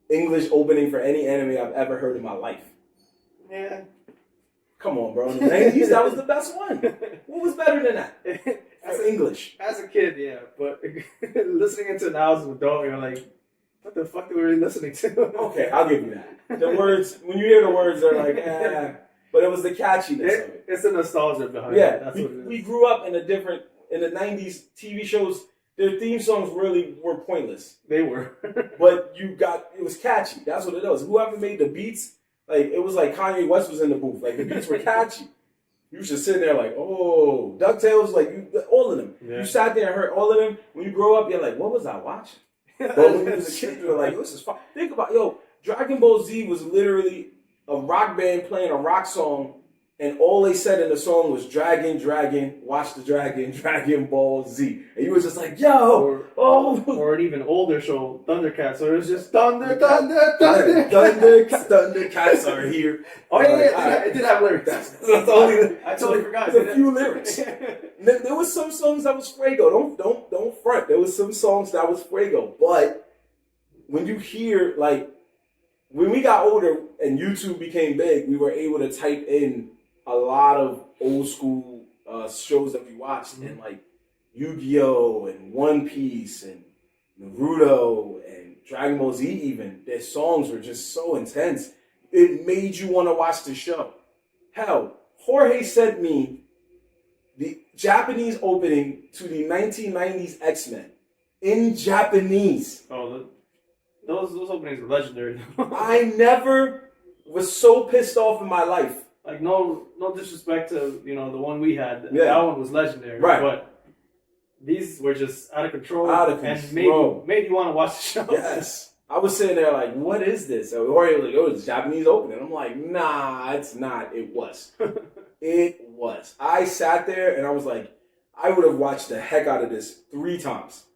English opening for any anime I've ever heard in my life. Yeah. Come on, bro. In the 90s, that was the best one. What was better than that? That's English. As a kid, yeah. But listening into it now as an adult, you're like, what the fuck were we listening to? Okay, I'll give you that. The words, when you hear the words, they're like, but it was the catchiness of it. It's the nostalgia behind it. That's what it is. We grew up in in the 90s TV shows, their theme songs really were pointless. They were. But it was catchy. That's what it was. Whoever made the beats, like, it was like Kanye West was in the booth. Like, the beats were catchy. You was just sitting there like, oh, DuckTales, like, all of them. Yeah. You sat there and heard all of them. When you grow up, you're like, what was I watching? But when you was a kid, you were like, this is fun. Think about, Dragon Ball Z was literally a rock band playing a rock song, and all they said in the song was Dragon, Dragon, watch the Dragon, Dragon Ball Z. And you was just like, Or an even older show, Thundercats, so it was just Thunder. Thundercats are here. Oh, yeah, it did have lyrics. That's only I totally forgot. There's a few lyrics. There was some songs that was Fuego. Don't front. There was some songs that was Fuego. But when you hear, like, when we got older and YouTube became big, we were able to type in a lot of old school shows that we watched, and like Yu-Gi-Oh! And One Piece and Naruto and Dragon Ball Z even. Their songs were just so intense. It made you want to watch the show. Hell, Jorge sent me the Japanese opening to the 1990s X-Men in Japanese. Oh, those openings were legendary. I never was so pissed off in my life. Like, no disrespect to, the one we had. Yeah. That one was legendary. Right. But these were just out of control. And made you want to watch the show. Yes. I was sitting there like, what is this? Or like, it's a Japanese opening. I'm like, nah, it's not. It was. It was. I sat there and I was like, I would have watched the heck out of this 3 times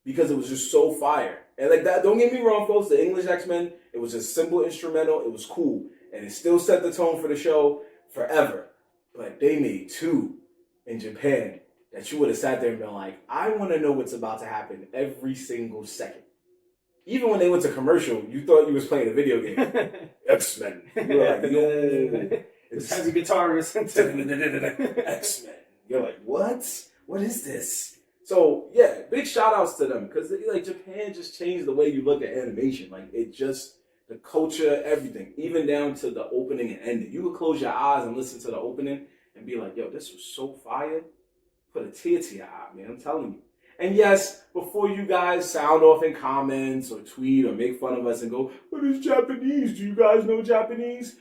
because it was just so fire. And like that, don't get me wrong, folks, the English X-Men, it was just simple instrumental. It was cool. And it still set the tone for the show forever. But they made 2 in Japan that you would have sat there and been like, I want to know what's about to happen every single second. Even when they went to commercial, you thought you was playing a video game. X-Men. You were like, yo. It's heavy guitarist. X-Men. You're like, what? What is this? So, yeah, big shout-outs to them. Because, like, Japan just changed the way you look at animation. Like, it just... The culture, everything, even down to the opening and ending. You would close your eyes and listen to the opening and be like, yo, this was so fire. Put a tear to your eye, man. I'm telling you. And yes, before you guys sound off in comments or tweet or make fun of us and go, what is Japanese? Do you guys know Japanese?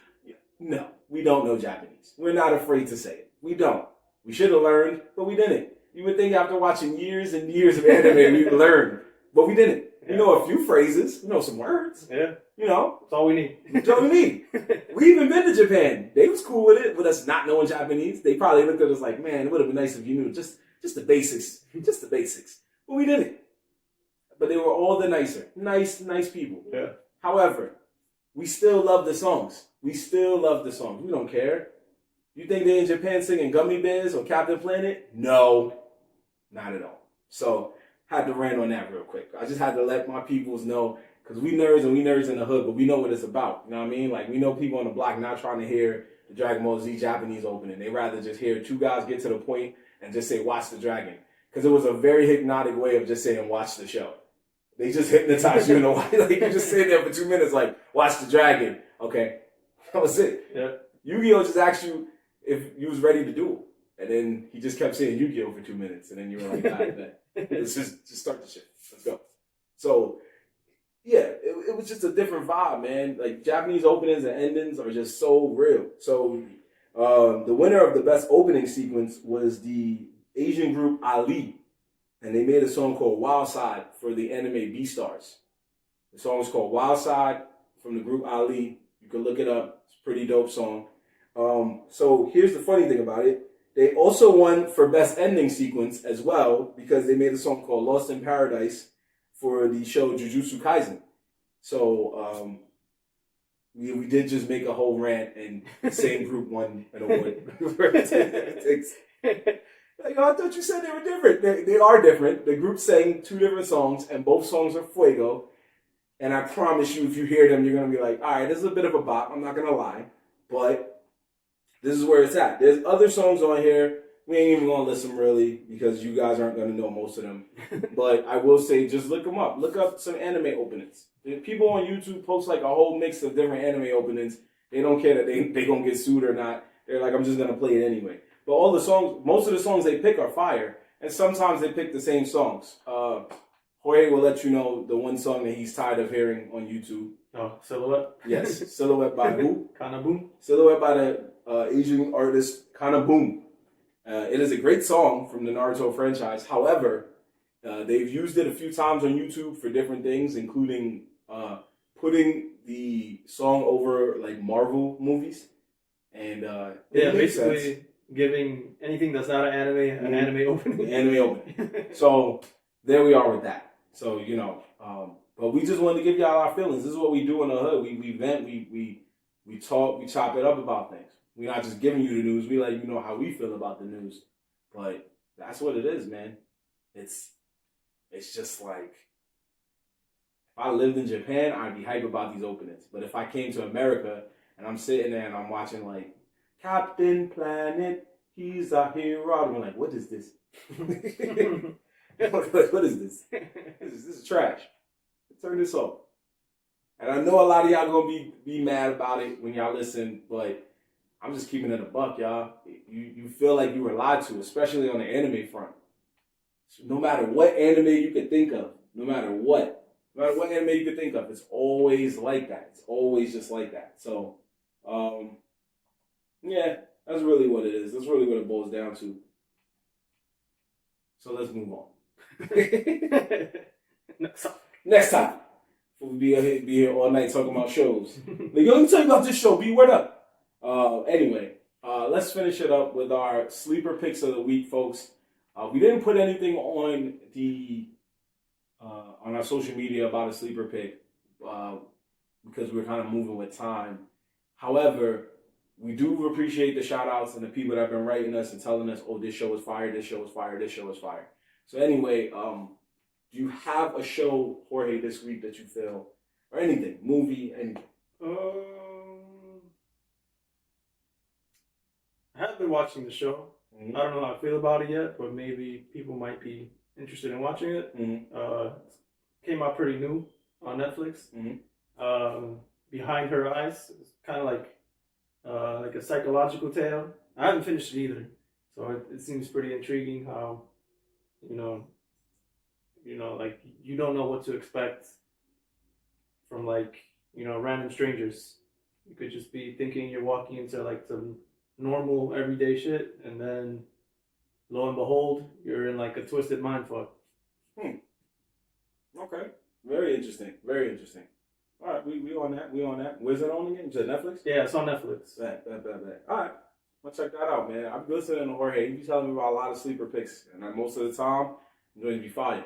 No, we don't know Japanese. We're not afraid to say it. We don't. We should have learned, but we didn't. You would think after watching years and years of anime, we'd learn, but we didn't. Yeah. We know a few phrases. We know some words. Yeah. That's all we need. That's all we need. We even been to Japan. They was cool with it, with us not knowing Japanese. They probably looked at us like, man, it would have been nice if you knew just the basics. Just the basics. But we didn't. But they were all the nicer. Nice people. Yeah. However, we still love the songs. We don't care. You think they're in Japan singing Gummy Bears or Captain Planet? No. Not at all. So, had to rant on that real quick. I just had to let my peoples know, because we nerds in the hood, but we know what it's about. You know what I mean? Like, we know people on the block not trying to hear the Dragon Ball Z Japanese opening. They rather just hear 2 guys get to the point and just say, watch the dragon. Because it was a very hypnotic way of just saying, watch the show. They just hypnotize you in a way. Like, you just sit there for 2 minutes like, watch the dragon. Okay. That was it. Yeah. Yu-Gi-Oh just asked you if you was ready to duel. And then he just kept saying Yu-Gi-Oh for 2 minutes. And then you were like, all right, bet. Let's just start the shit. Let's go. So, yeah, it was just a different vibe, man. Like, Japanese openings and endings are just so real. So, the winner of the best opening sequence was the Asian group Ali. And they made a song called Wild Side for the anime Beastars. The song was called Wild Side from the group Ali. You can look it up. It's a pretty dope song. So here's the funny thing about it. They also won for best ending sequence as well because they made a song called Lost in Paradise for the show Jujutsu Kaisen. So we did just make a whole rant and the same group won an award. Like, oh, I thought you said they were different. They are different. The group sang 2 different songs, and both songs are Fuego. And I promise you, if you hear them, you're going to be like, all right, this is a bit of a bop. I'm not going to lie. But this is where it's at. There's other songs on here. We ain't even going to list them, really, because you guys aren't going to know most of them. But I will say, just look them up. Look up some anime openings. People on YouTube post, like, a whole mix of different anime openings. They don't care that they going to get sued or not. They're like, I'm just going to play it anyway. But all the songs, most of the songs they pick are fire. And sometimes they pick the same songs. Jorge will let you know the one song that he's tired of hearing on YouTube. Oh, Silhouette? Yes. Silhouette by who? Kanaboom. Silhouette by the Asian artist Kanaboom. It is a great song from the Naruto franchise. However, they've used it a few times on YouTube for different things, including putting the song over like Marvel movies. And it makes basically sense. Giving anything that's not an anime an anime opening. Anime opening. So there we are with that. So, you know, but we just wanted to give y'all our feelings. This is what we do in the hood. We vent, we talk, we chop it up about things. We're not just giving you the news. We let you know how we feel about the news. But that's what it is, man. It's just like, if I lived in Japan, I'd be hype about these openings. But if I came to America and I'm sitting there and I'm watching like Captain Planet, he's a hero, I'm like, what is this? What is this? This is trash. Turn this off. And I know a lot of y'all gonna be mad about it when y'all listen, but I'm just keeping it a buck, y'all. You feel like you were lied to, especially on the anime front. So no matter what anime you could think of, no matter what anime you could think of, it's always like that. It's always just like that. So, yeah, that's really what it is. That's really what it boils down to. So let's move on. Next time. We'll be here all night talking about shows. Like, yo, let me tell you about this show. Be word up. Anyway, let's finish it up with our sleeper picks of the week, folks. We didn't put anything on on our social media about a sleeper pick because we're kind of moving with time. However, we do appreciate the shout outs and the people that have been writing us and telling us, oh, this show is fire, this show is fire, this show is fire. So anyway, do you have a show, Jorge, this week that you feel, or anything, movie, anything? I haven't been watching the show. Mm-hmm. I don't know how I feel about it yet, but maybe people might be interested in watching it. Mm-hmm. Came out pretty new on Netflix. Mm-hmm. Behind Her Eyes. It's kind of like a psychological tale. I haven't finished it either, so it seems pretty intriguing how, you know, like you don't know what to expect from like, random strangers. You could just be thinking you're walking into like some normal everyday shit, and then lo and behold, you're in like a twisted mind fuck. Okay. Very interesting. Very interesting. All right, we on that. We on that. Where's it on again? Is it Netflix? Yeah, it's on Netflix. Bet. All right. I'll check that out, man. I'm listening to Jorge. He be telling me about a lot of sleeper picks, and most of the time, I'm going to be fire.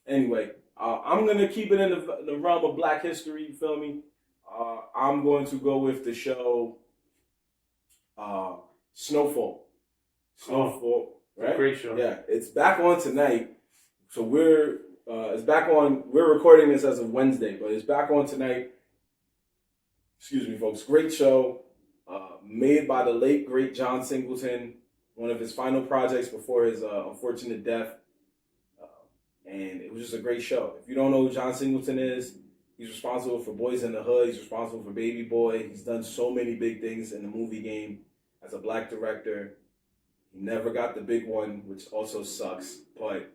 Anyway, I'm going to keep it in the realm of Black history, you feel me? I'm going to go with the show Snowfall. Snowfall, right? Great show. Yeah, it's back on tonight. So it's back on. We're recording this as of Wednesday, but it's back on tonight. Excuse me, folks. Great show, made by the late great John Singleton. One of his final projects before his unfortunate death, and it was just a great show. If you don't know who John Singleton is, He's responsible for Boys in the Hood. He's responsible for Baby Boy. He's done so many big things in the movie game as a black director. He never got the big one, which also sucks, but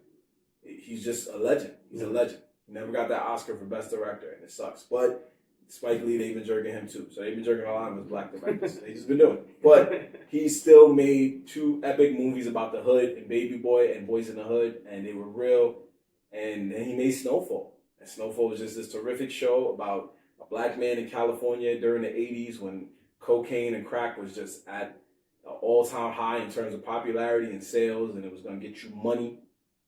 he's just a legend. He's a legend. He never got that Oscar for Best Director, and it sucks. But Spike Lee, they've been jerking him too. So they've been jerking a lot of his black directors. They just been doing it. But he still made 2 epic movies about the hood, and Baby Boy and Boys in the Hood, and they were real. And then he made Snowfall. And Snowfall was just this terrific show about a black man in California during the 80s when cocaine and crack was just at an all-time high in terms of popularity and sales, and it was going to get you money.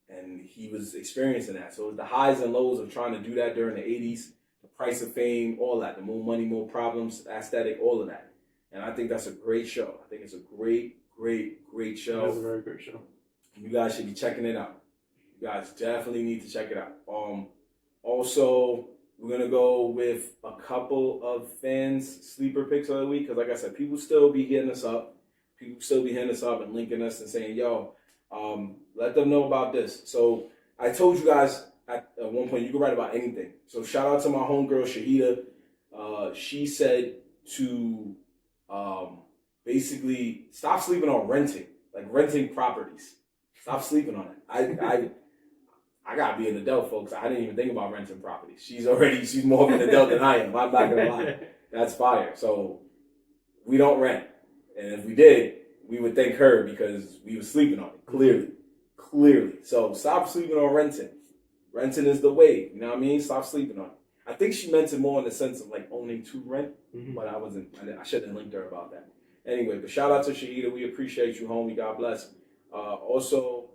And he was experiencing that. So it was the highs and lows of trying to do that during the 80s, the price of fame, all that, the more money, more problems, aesthetic, all of that. And I think that's a great show. I think it's a great show. It's a very great show. You guys should be checking it out. You guys definitely need to check it out. Also, we're going to go with a couple of fans' sleeper picks of the week. Because like I said, people still be hitting us up. People still be hitting us up and linking us and saying, yo, let them know about this. So I told you guys at one point you can write about anything. So shout out to my homegirl Shahida. She said to basically stop sleeping on renting properties. Stop sleeping on it. I gotta be an adult, folks. I didn't even think about renting properties. She's more of an adult than I am. I'm not gonna lie. That's fire. So we don't rent. And if we did, we would thank her because we were sleeping on it. Clearly. So stop sleeping on renting. Renting is the way. You know what I mean? Stop sleeping on it. I think she meant it more in the sense of like owning to rent, but I shouldn't have linked her about that. Anyway, but shout out to Shahida. We appreciate you, homie. God bless. Also,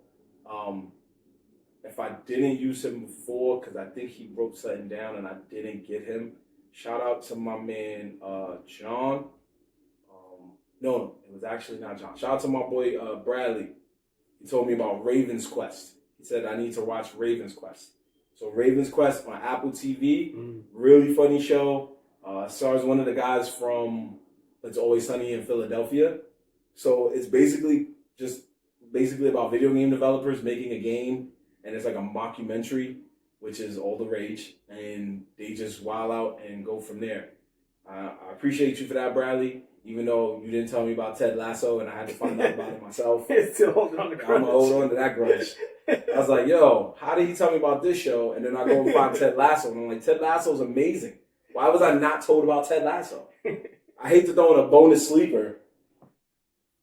if I didn't use him before, because I think he broke something down and I didn't get him, shout out to my man, John. No, it was actually not John. Shout out to my boy, Bradley. He told me about Raven's Quest. He said I need to watch Raven's Quest. So Raven's Quest on Apple TV, really funny show. Stars one of the guys from It's Always Sunny in Philadelphia. So it's basically about video game developers making a game, and it's like a mockumentary, which is all the rage, and they just wild out and go from there. I appreciate you for that, Bradley. Even though you didn't tell me about Ted Lasso and I had to find out about it myself. It's still holding on to grudge. I'm going to hold on to that grudge. I was like, yo, how did he tell me about this show? And then I go and find Ted Lasso. And I'm like, Ted Lasso's amazing. Why was I not told about Ted Lasso? I hate to throw in a bonus sleeper,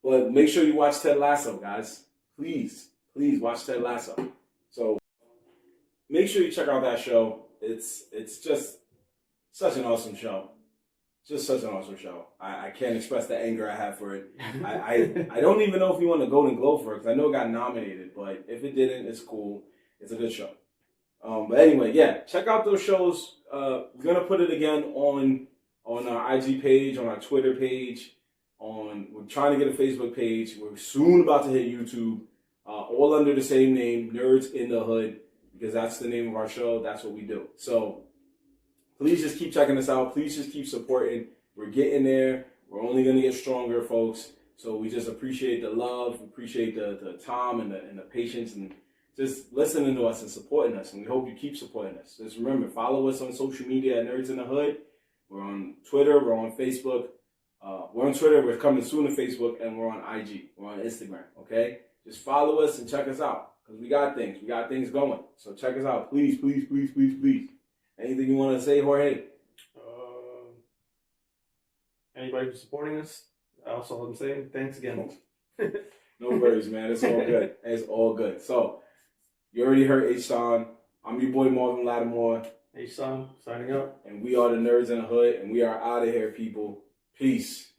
but make sure you watch Ted Lasso, guys. Please watch Ted Lasso. So make sure you check out that show. It's just such an awesome show. Just such an awesome show. I can't express the anger I have for it. I don't even know if he won a Golden Globe for it, because I know it got nominated, but if it didn't, it's cool. It's a good show. But anyway, yeah, check out those shows. We're going to put it again on our IG page, on our Twitter page. We're trying to get a Facebook page. We're soon about to hit YouTube. All under the same name, Nerdz in the Hood, because that's the name of our show. That's what we do. So please just keep checking us out. Please just keep supporting. We're getting there. We're only going to get stronger, folks. So we just appreciate the love, appreciate the time and the patience, and just listening to us and supporting us. And we hope you keep supporting us. Just remember, follow us on social media at Nerdz in the Hood. We're on Twitter. We're on Facebook. We're on Twitter. We're coming soon to Facebook. And we're on IG. We're on Instagram. Okay? Just follow us and check us out, because we got things. We got things going. So check us out. Please. Anything you want to say, Jorge? Anybody who's supporting us, also I'm saying thanks again. No worries, man. It's all good. It's all good. So, you already heard H-San. I'm your boy Marvin Lattimore. H-San, signing up. And we are the Nerdz in the Hood, and we are out of here, people. Peace.